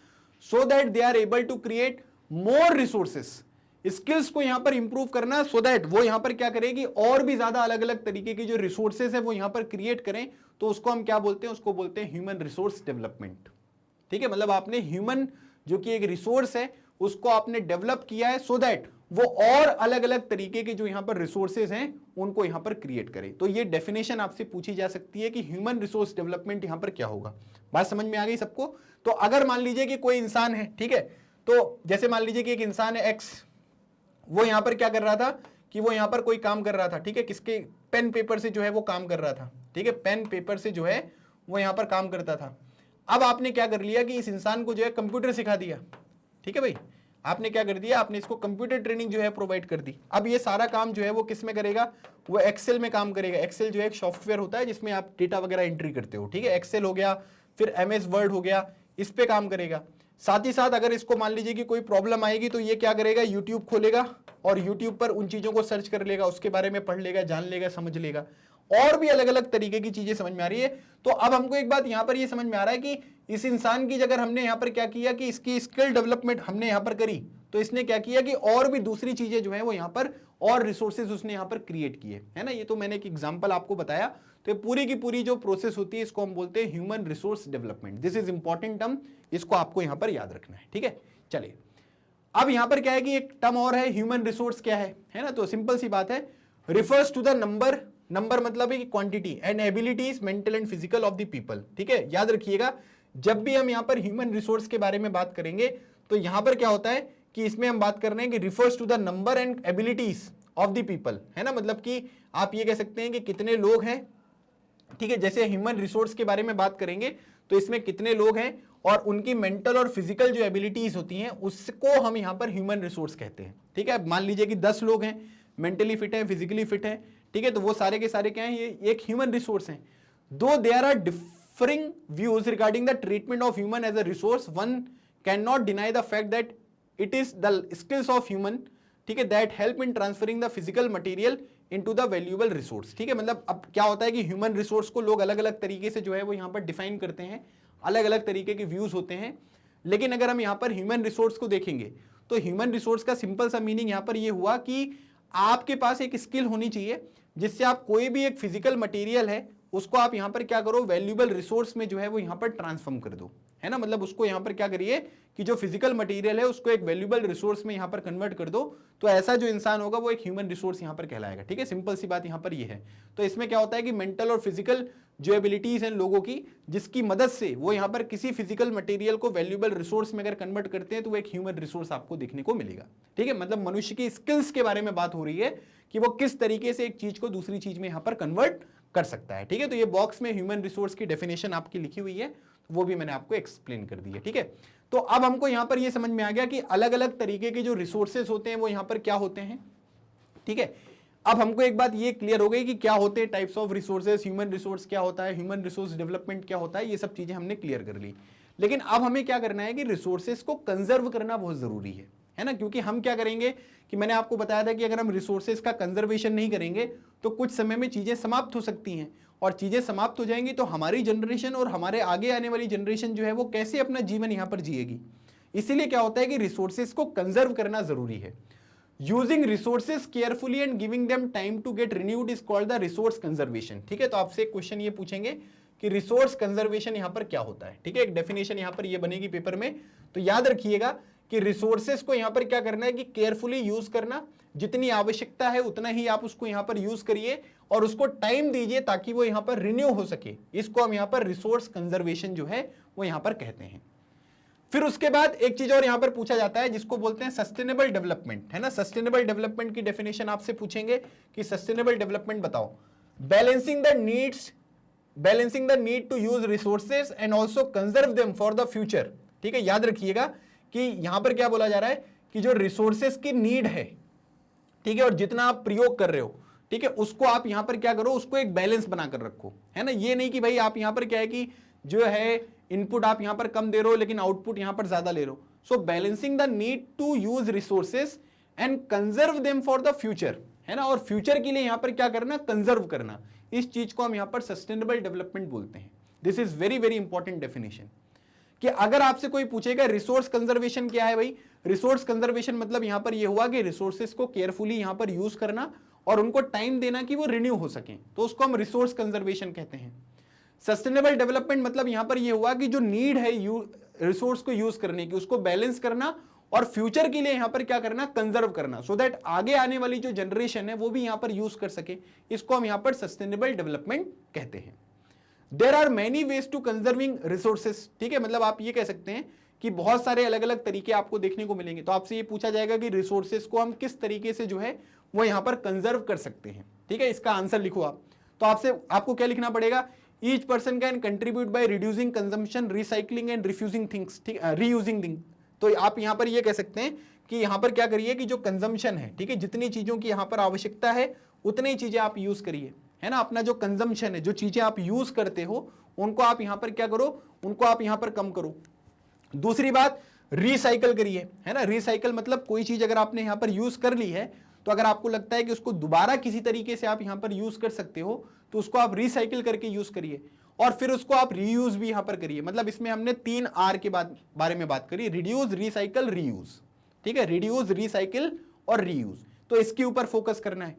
so that they are able to create more resources, skills को यहां पर इंप्रूव करना सो दैट वो यहां पर क्या करेगी और भी ज्यादा अलग अलग तरीके के जो रिसोर्सेज है वो यहां पर क्रिएट करें, तो उसको हम क्या बोलते हैं, उसको बोलते हैं ह्यूमन रिसोर्स डेवलपमेंट, ठीक है। मतलब आपने ह्यूमन जो कि एक रिसोर्स है उसको आपने डेवलप किया है सो दैट वो और अलग अलग तरीके के जो यहां पर रिसोर्सेज हैं उनको यहां पर क्रिएट करे। तो ये डेफिनेशन आपसे पूछी जा सकती है कि ह्यूमन रिसोर्स डेवलपमेंट यहां पर क्या होगा। बात समझ में आ गई सबको? तो अगर मान लीजिए कि कोई इंसान है, ठीक है, तो जैसे मान लीजिए कि एक इंसान है एक्स, वो यहां पर क्या कर रहा था कि वो यहां पर कोई काम कर रहा था, ठीक है, किसके पेन पेपर से जो है वो काम कर रहा था, ठीक है, पेन पेपर से जो है वो यहां पर काम करता था। अब आपने क्या कर लिया कि इस इंसान को जो है कंप्यूटर सिखा दिया, ठीक है भाई, आपने क्या कर दिया, आपने इसको कंप्यूटर ट्रेनिंग जो है प्रोवाइड कर दी। अब ये सारा काम जो है वो किस में करेगा, वो एक्सेल में काम करेगा। एक्सेल जो है एक सॉफ्टवेयर होता है जिसमें आप डेटा वगैरह एंट्री करते हो, ठीक है, एक्सेल हो गया, फिर MS वर्ड हो गया, इस पे काम करेगा। साथ ही साथ अगर इसको मान लीजिए कि कोई प्रॉब्लम आएगी तो ये क्या करेगा, यूट्यूब खोलेगा और यूट्यूब पर उन चीजों को सर्च कर लेगा, उसके बारे में पढ़ लेगा, जान लेगा, समझ लेगा। और भी अलग अलग तरीके की चीजें समझ में आ रही है। तो अब हमको एक बात यहां पर ये समझ में आ रहा है कि इस इंसान की अगर हमने यहां पर क्या किया कि इसकी स्किल डेवलपमेंट हमने यहां पर करी, तो इसने क्या किया कि और भी दूसरी चीजें जो है वो यहां पर और रिसोर्सेज उसने यहां पर क्रिएट किए, है ना। ये तो मैंने एक एग्जांपल आपको बताया। तो पूरी की पूरी जो प्रोसेस होती है इसको हम बोलते हैं human resource development. This is important term, इसको आपको यहां पर याद रखना है, ठीक है। चलिए अब यहां पर क्या है कि एक टर्म और है, ह्यूमन रिसोर्स क्या है ना। तो सिंपल सी बात है, refers to the number, number मतलब है कि quantity and abilities mental and physical of the people, ठीक है। याद रखिएगा जब भी हम यहां पर ह्यूमन रिसोर्स के बारे में बात करेंगे तो यहां पर क्या होता है कि इसमें हम बात कर रहे हैं कि refers to the number and abilities of the people, है ना। मतलब कि आप ये कह सकते हैं कि कितने लोग हैं, ठीक है। जैसे ह्यूमन रिसोर्स के बारे में बात करेंगे तो इसमें कितने लोग हैं और उनकी मेंटल और फिजिकल जो एबिलिटीज होती हैं उसको हम यहां पर ह्यूमन रिसोर्स कहते हैं, ठीक है। मान लीजिए कि 10 लोग हैं, मेंटली फिट है, फिजिकली फिट है, ठीक है। तो वो सारे के सारे क्या हैं, ये एक ह्यूमन रिसोर्स हैं। Though there are differing views regarding the treatment of human as a resource, one can not deny the fact that it is the skills of human, ठीक है, that help in transferring the physical material into the valuable resource, ठीक है। मतलब अब क्या होता है कि ह्यूमन रिसोर्स को लोग अलग अलग तरीके से जो है वो यहाँ पर डिफाइन करते हैं, अलग अलग तरीके के व्यूज होते हैं। लेकिन अगर हम यहाँ पर ह्यूमन रिसोर्स को देखेंगे तो ह्यूमन रिसोर्स का सिंपल सा मीनिंग यहाँ पर ये हुआ कि आपके पास एक स्किल होनी चाहिए जिससे आप कोई भी एक फिजिकल मटेरियल है उसको आप यहाँ पर क्या करो, वैल्यूएबल रिसोर्स में जो है वो यहाँ पर ट्रांसफॉर्म कर दो, है ना। मतलब उसको यहाँ पर क्या करिए कि जो फिजिकल मटेरियल है उसको एक वैल्यूएबल रिसोर्स में यहाँ पर कन्वर्ट कर दो, तो ऐसा जो इंसान होगा वो एक ह्यूमन रिसोर्स यहाँ पर कहलाएगा, ठीक है। सिंपल सी बात यहाँ पर ये है। तो इसमें क्या होता है कि मेंटल और फिजिकल जो एबिलिटीज हैं लोगों की, जिसकी मदद से वो यहाँ पर किसी फिजिकल मटेरियल को वैल्यूएबल रिसोर्स में अगर कन्वर्ट करते हैं तो वो एक ह्यूमन रिसोर्स आपको देखने को मिलेगा, ठीक है। मतलब मनुष्य की स्किल्स के बारे में बात हो रही है कि वो किस तरीके से एक चीज को दूसरी चीज में यहाँ पर कन्वर्ट कर सकता है, ठीक है। तो ये बॉक्स में ह्यूमन रिसोर्स की डेफिनेशन आपकी लिखी हुई है, वो भी मैंने आपको एक्सप्लेन कर दी है, ठीक है। तो अब हमको यहां पर ये समझ में आ गया कि अलग अलग तरीके के जो रिसोर्सेज होते हैं वो यहां पर क्या होते हैं, ठीक है। अब हमको एक बात ये क्लियर हो गई कि क्या होते हैं types of resources, human resource क्या होता है, ह्यूमन रिसोर्स डेवलपमेंट क्या होता है, ये सब चीजें हमने क्लियर कर ली। लेकिन अब हमें क्या करना है कि रिसोर्सेज को कंजर्व करना बहुत जरूरी है ना। क्योंकि हम क्या करेंगे कि मैंने आपको बताया था कि अगर हम रिसोर्सेज का कंजर्वेशन नहीं करेंगे तो कुछ समय में चीजें समाप्त हो सकती हैं, और चीजें समाप्त हो जाएंगी तो हमारी जनरेशन और हमारे आगे आने वाली जनरेशन जो है वो कैसे अपना जीवन यहां पर जिएगी। इसीलिए क्या होता है कि रिसोर्सेज को कंजर्व करना जरूरी है। Using resources carefully and giving them time to get renewed is called the resource conservation, ठीक है। तो आपसे एक क्वेश्चन ये पूछेंगे कि रिसोर्स कंजर्वेशन यहां पर क्या होता है, ठीक है। एक डेफिनेशन यहां पर ये बनेगी पेपर में, तो याद रखिएगा कि रिसोर्सेज को यहां पर क्या करना है कि केयरफुली यूज करना, जितनी आवश्यकता है उतना ही आप उसको यहां पर यूज करिए और उसको टाइम दीजिए ताकि वो यहां पर रिन्यू हो सके। इसको हम यहां पर रिसोर्स कंजर्वेशन जो है वो यहां पर कहते हैं। फिर उसके बाद एक चीज और यहां पर पूछा जाता है जिसको बोलते हैं सस्टेनेबल डेवलपमेंट, है ना। सस्टेनेबल डेवलपमेंट की डेफिनेशन आपसे पूछेंगे कि सस्टेनेबल डेवलपमेंट बताओ। Balancing the need to use resources and also conserve them for the future, ठीक है। याद रखिएगा कि यहां पर क्या बोला जा रहा है कि जो रिसोर्सेज की नीड है, ठीक है, और जितना आप प्रयोग कर रहे हो, ठीक है, उसको आप यहां पर क्या करो, उसको एक बैलेंस बनाकर रखो, है ना। ये नहीं कि भाई आप यहां पर क्या है कि जो है इनपुट आप यहां पर कम दे रहे हो लेकिन आउटपुट यहां पर ज्यादा ले रहे हो। So balancing the need to use resources and conserve them for the future, है ना। और फ्यूचर के लिए यहां पर क्या करना, कंजर्व करना, इस चीज को हम यहां पर सस्टेनेबल डेवलपमेंट बोलते हैं। This is very very important definition कि अगर आपसे कोई पूछेगा रिसोर्स कंजर्वेशन क्या है, भाई रिसोर्स कंजर्वेशन मतलब यहां पर यह हुआ कि रिसोर्सेज को केयरफुली यहां पर यूज करना और उनको टाइम देना कि वो रिन्यू हो सके, तो उसको हम रिसोर्स कंजर्वेशन कहते हैं। सस्टेनेबल डेवलपमेंट मतलब यहां पर यह हुआ कि जो नीड है रिसोर्स को यूज करने की, उसको बैलेंस करना और फ्यूचर के लिए यहां पर क्या करना, कंजर्व करना, सो दैट आगे आने वाली जो जनरेशन है वो भी यहां पर यूज कर सके। इसको हम यहां पर सस्टेनेबल डेवलपमेंट कहते हैं। There are many ways to conserving resources, ठीक है। मतलब आप ये कह सकते हैं कि बहुत सारे अलग अलग तरीके आपको देखने को मिलेंगे। तो आपसे ये पूछा जाएगा कि रिसोर्सेज को हम किस तरीके से जो है वो यहां पर कंजर्व कर सकते हैं, ठीक है। इसका आंसर लिखो आप। तो आपको क्या लिखना पड़ेगा, each person can contribute by reducing consumption, recycling and refusing things, ठीक, रीयूजिंग थिंग्स। तो आप यहां पर ये कह सकते हैं कि यहां पर क्या करिए कि जो कंजम्पशन है, ठीक है, जितनी चीजों की यहां पर आवश्यकता है उतनी चीजें आप यूज करिए, है ना। अपना जो कंजम्पशन है, जो चीजें आप यूज करते हो उनको आप यहां पर क्या करो, उनको आप यहां पर कम करो। दूसरी बात, रिसाइकल करिए, है ना। रिसाइकल मतलब कोई चीज अगर आपने यहां पर यूज कर ली है तो अगर आपको लगता है कि उसको दोबारा किसी तरीके से आप यहां पर यूज कर सकते हो तो उसको आप रिसाइकिल करके यूज करिए और फिर उसको आप रीयूज भी यहां पर करिए। मतलब इसमें हमने 3 R के बारे में बात करी, रिड्यूस, रिसाइकल, रीयूज। ठीक है, रिड्यूस, रिसाइकिल और रीयूज, तो इसके ऊपर फोकस करना है।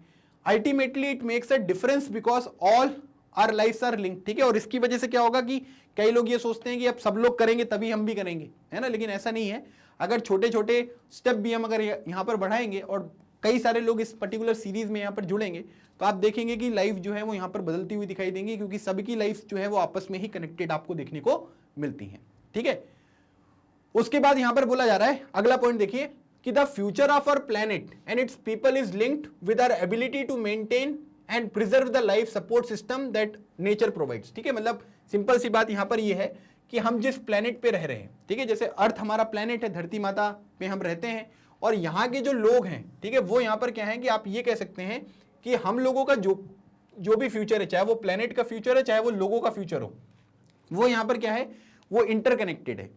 Ultimately it makes a difference because all our lifes are linked. ठीक है, और इसकी वजह से क्या होगा कि कई लोग ये सोचते हैं कि अब सब लोग करेंगे तभी हम भी करेंगे, है ना, लेकिन ऐसा नहीं है। अगर छोटे छोटे स्टेप भी हम अगर यहाँ पर बढ़ाएंगे और कई सारे लोग इस पर्टिकुलर सीरीज में यहाँ पर जुड़ेंगे तो आप देखेंगे कि लाइफ जो है वो यहाँ पर बदलती हुई दिखाई देंगी, क्योंकि सबकी लाइफ जो है वो आपस में ही कनेक्टेड आपको देखने को मिलती है। ठीक है, उसके बाद यहां पर बोला जा रहा है, अगला पॉइंट देखिए कि the future of our planet and its people is linked with our ability to maintain and preserve the life support system that nature provides. ठीक है, मतलब सिंपल सी बात यहां पर यह है कि हम जिस प्लैनेट पे रह रहे हैं, ठीक है, जैसे अर्थ हमारा प्लैनेट है, धरती माता पे हम रहते हैं और यहाँ के जो लोग हैं, ठीक है, वो यहाँ पर क्या है कि आप ये कह सकते हैं कि हम लोगों का जो भी फ्यूचर है, चाहे वो प्लैनेट का फ्यूचर है चाहे वो लोगों का फ्यूचर हो, वो यहाँ पर क्या है, वो इंटरकनेक्टेड है।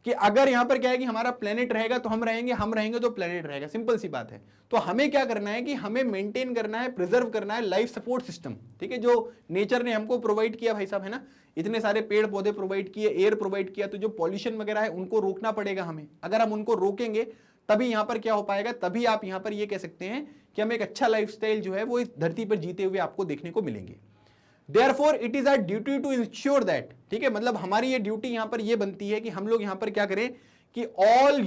कि अगर यहां पर क्या है कि हमारा प्लेनेट रहेगा तो हम रहेंगे तो प्लेनेट रहेगा, सिंपल सी बात है। तो हमें क्या करना है कि हमें मेंटेन करना है, प्रिजर्व करना है लाइफ सपोर्ट सिस्टम। ठीक है, जो नेचर ने हमको प्रोवाइड किया भाई साहब, है ना, इतने सारे पेड़ पौधे प्रोवाइड किए, एयर प्रोवाइड किया, तो जो पॉल्यूशन वगैरह है उनको रोकना पड़ेगा हमें। अगर हम उनको रोकेंगे तभी यहां पर क्या हो पाएगा, तभी आप यहां पर ये कह सकते हैं कि हम एक अच्छा लाइफस्टाइल जो है वो इस धरती पर जीते हुए आपको देखने को मिलेंगे। Therefore, it is our duty to ensure that, ठीक है, मतलब हमारी ये ड्यूटी यहां पर ये बनती है कि हम लोग यहां पर क्या करें कि all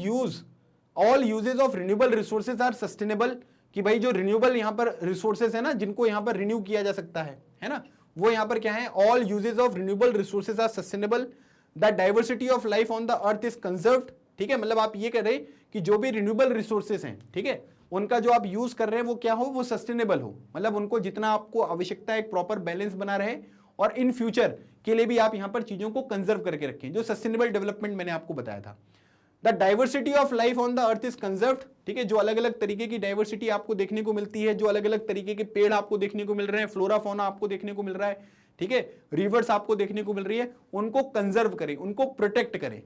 uses of renewable resources are sustainable, कि भाई जो रिन्यूएबल यहां पर रिसोर्सेज है ना, जिनको यहां पर रिन्यू किया जा सकता है ना, वो यहां पर क्या है, all uses of renewable resources are sustainable, the diversity of life on the earth is conserved। ठीक है, मतलब आप ये कह रहे हैं कि जो भी रिन्यूएबल रिसोर्सेज हैं, ठीक है, उनका जो आप यूज कर रहे हैं वो क्या हो, वो सस्टेनेबल हो, मतलब उनको जितना आपको आवश्यकता है एक प्रॉपर बैलेंस बना रहे और इन फ्यूचर के लिए भी आप यहां पर चीजों को कंजर्व करके रखें, जो सस्टेनेबल डेवलपमेंट मैंने आपको बताया था। The diversity of life on the earth is conserved. ठीक है, जो अलग अलग तरीके की डाइवर्सिटी आपको देखने को मिलती है, जो अलग अलग तरीके के पेड़ आपको देखने को मिल रहे हैं, फ्लोरा फौना आपको देखने को मिल रहा है, ठीक है, रिवर्स आपको देखने को मिल रही है, उनको कंजर्व करें, उनको प्रोटेक्ट करें।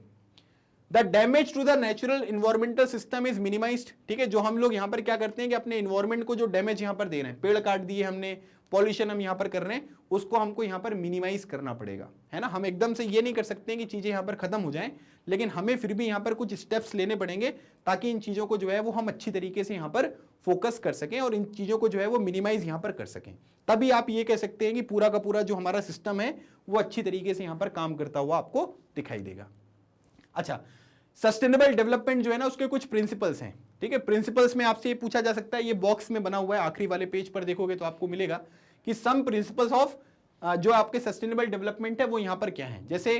The damage to the natural environmental system is minimised. ठीक है, जो हम लोग यहां पर क्या करते हैं कि अपने इन्वायरमेंट को जो डैमेज यहां पर दे रहे हैं, पेड़ काट दिए हमने, पॉल्यूशन हम यहां पर कर रहे हैं, उसको हमको यहां पर मिनिमाइज करना पड़ेगा, है ना। हम एकदम से ये नहीं कर सकते हैं कि चीजें यहां पर खत्म हो जाएं, लेकिन हमें फिर भी यहां पर कुछ स्टेप्स लेने पड़ेंगे ताकि इन चीजों को जो है वो हम अच्छी तरीके से यहां पर फोकस कर सकें और इन चीजों को जो है वो मिनिमाइज यहां पर कर सकें। तभी आप ये कह सकते हैं कि पूरा का पूरा जो हमारा सिस्टम है वो अच्छी तरीके से यहां पर काम करता हुआ आपको दिखाई देगा। अच्छा, सस्टेनेबल डेवलपमेंट जो है ना, उसके कुछ प्रिंसिपल्स हैं। ठीक है, प्रिंसिपल्स में आपसे ये पूछा जा सकता है, ये बॉक्स में बना हुआ है, आखिरी वाले पेज पर देखोगे तो आपको मिलेगा कि सम प्रिंसिपल्स ऑफ जो आपके सस्टेनेबल डेवलपमेंट है वो यहां पर क्या है। जैसे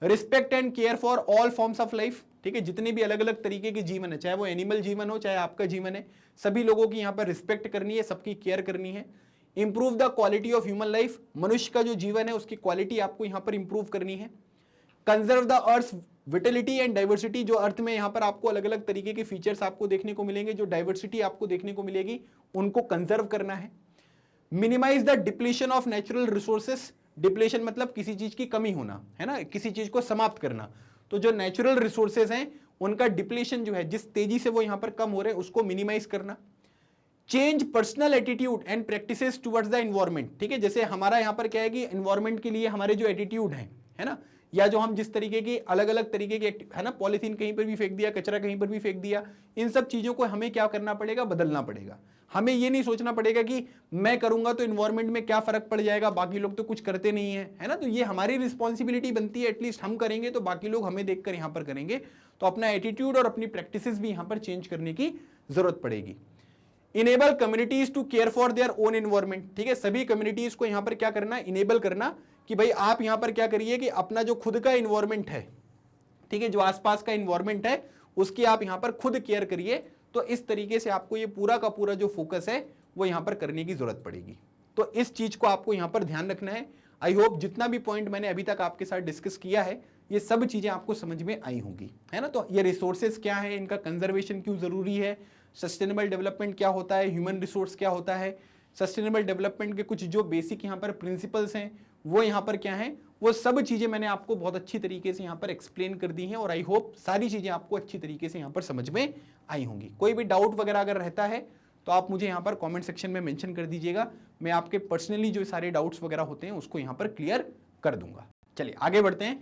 respect and care for all forms of life. ठीक है, जितने भी अलग अलग तरीके के जीवन है, चाहे वो एनिमल जीवन हो चाहे आपका जीवन है, सभी लोगों की यहां पर रिस्पेक्ट करनी है, सबकी केयर करनी है। Improve the quality of human life, मनुष्य का जो जीवन है उसकी क्वालिटी आपको यहां पर इंप्रूव करनी है। Conserve the earth vitality and diversity, जो अर्थ में यहां पर आपको अलग अलग तरीके के फीचर्स आपको देखने को मिलेंगे, जो डाइवर्सिटी आपको देखने को मिलेगी, उनको कंजर्व करना है। Minimise the depletion of natural resources. Depletion मतलब किसी चीज की कमी होना, है ना, किसी चीज को समाप्त करना। तो जो नेचुरल रिसोर्सेज हैं उनका डिप्लीशन जो है, जिस तेजी से वो यहां पर कम हो रहे हैं, उसको मिनिमाइज करना। Change personal attitude and practices towards the environment. ठीक है, जैसे हमारा यहां पर क्या है कि एनवायरमेंट के लिए हमारे जो एटीट्यूड है ना, या जो हम जिस तरीके की अलग अलग तरीके के, है ना, पॉलीथीन कहीं पर भी फेंक दिया, कचरा कहीं पर भी फेंक दिया, इन सब चीजों को हमें क्या करना पड़ेगा, बदलना पड़ेगा। हमें ये नहीं सोचना पड़ेगा कि मैं करूंगा तो इन्वायरमेंट में क्या फर्क पड़ जाएगा, बाकी लोग तो कुछ करते नहीं है ना। तो ये हमारी रिस्पॉन्सिबिलिटी बनती है, एटलीस्ट हम करेंगे तो बाकी लोग हमें देखकर यहां पर करेंगे। तो अपना एटीट्यूड और अपनी प्रैक्टिसेस भी यहां पर चेंज करने की जरूरत पड़ेगी। Enable communities to care for their own environment. ठीक है, सभी कम्युनिटीज को यहां पर क्या करना, इनेबल करना कि भाई आप यहां पर क्या करिए कि अपना जो खुद का एनवायरमेंट है, ठीक है, जो आसपास का एनवायरमेंट है उसकी आप यहां पर खुद केयर करिए। तो इस तरीके से आपको ये पूरा का पूरा जो फोकस है वो यहां पर करने की जरूरत पड़ेगी। तो इस चीज को आपको यहां पर ध्यान रखना है। आई होप जितना भी पॉइंट मैंने अभी तक आपके साथ डिस्कस किया है ये सब चीजें आपको समझ में आई होंगी, है ना। तो ये रिसोर्सेज क्या है, इनका कंजर्वेशन क्यों जरूरी है, सस्टेनेबल डेवलपमेंट क्या होता है, ह्यूमन रिसोर्स क्या होता है, सस्टेनेबल डेवलपमेंट के कुछ जो बेसिक यहाँ पर प्रिंसिपल्स हैं वो यहाँ पर क्या हैं, वो सब चीजें मैंने आपको बहुत अच्छी तरीके से यहाँ पर एक्सप्लेन कर दी हैं और आई होप सारी चीजें आपको अच्छी तरीके से यहाँ पर समझ में आई होंगी। कोई भी डाउट वगैरह अगर रहता है तो आप मुझे यहाँ पर कमेंट सेक्शन में मेंशन कर दीजिएगा, मैं आपके पर्सनली जो सारे डाउट्स वगैरह होते हैं उसको यहाँ पर क्लियर कर दूंगा। चलिए आगे बढ़ते हैं।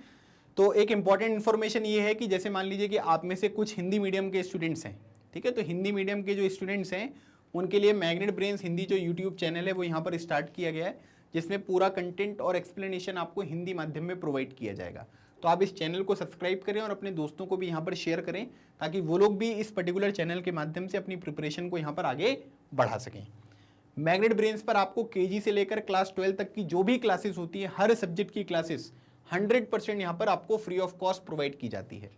तो एक इंपॉर्टेंट इन्फॉर्मेशन ये है कि जैसे मान लीजिए कि आप में से कुछ हिंदी मीडियम के स्टूडेंट्स हैं, ठीक है, तो हिंदी मीडियम के जो स्टूडेंट्स हैं उनके लिए मैग्नेट ब्रेन्स हिंदी जो यूट्यूब चैनल है वो यहाँ पर स्टार्ट किया गया है, जिसमें पूरा कंटेंट और एक्सप्लेनेशन आपको हिंदी माध्यम में प्रोवाइड किया जाएगा। तो आप इस चैनल को सब्सक्राइब करें और अपने दोस्तों को भी यहाँ पर शेयर करें, ताकि वो लोग भी इस पर्टिकुलर चैनल के माध्यम से अपनी प्रिपरेशन को यहाँ पर आगे बढ़ा सकें। मैग्नेट ब्रेन्स पर आपको केजी से लेकर क्लास 12 तक की जो भी क्लासेस होती है, हर सब्जेक्ट की क्लासेस 100% यहाँ पर आपको फ्री ऑफ कॉस्ट प्रोवाइड की जाती है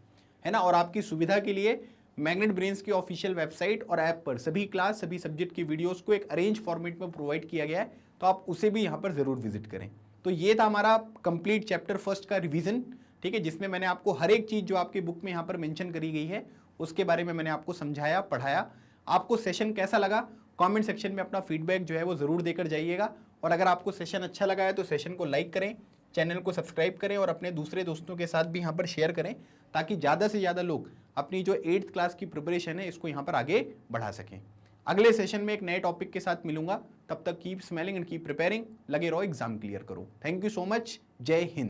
ना। और आपकी सुविधा के लिए मैग्नेट ब्रेन्स की ऑफिशियल वेबसाइट और ऐप पर सभी क्लास सभी सब्जेक्ट की वीडियोस को एक अरेंज फॉर्मेट में प्रोवाइड किया गया है, तो आप उसे भी यहाँ पर जरूर विजिट करें। तो ये था हमारा कंप्लीट चैप्टर फर्स्ट का रिवीजन, ठीक है, जिसमें मैंने आपको हर एक चीज जो आपकी बुक में यहाँ पर मेंशन करी गई है उसके बारे में मैंने आपको समझाया, पढ़ाया। आपको सेशन कैसा लगा कमेंट सेक्शन में अपना फीडबैक जो है वो जरूर देकर जाइएगा। और अगर आपको सेशन अच्छा लगा है तो सेशन को लाइक करें, चैनल को सब्सक्राइब करें और अपने दूसरे दोस्तों के साथ भी यहाँ पर शेयर करें, ताकि ज़्यादा से ज़्यादा लोग अपनी जो 8th क्लास की प्रिपरेशन है इसको यहाँ पर आगे बढ़ा सकें। अगले सेशन में एक नए टॉपिक के साथ मिलूंगा, तब तक keep smiling and keep preparing. लगे रहो, एग्जाम क्लियर करो। थैंक यू सो मच, जय हिंद।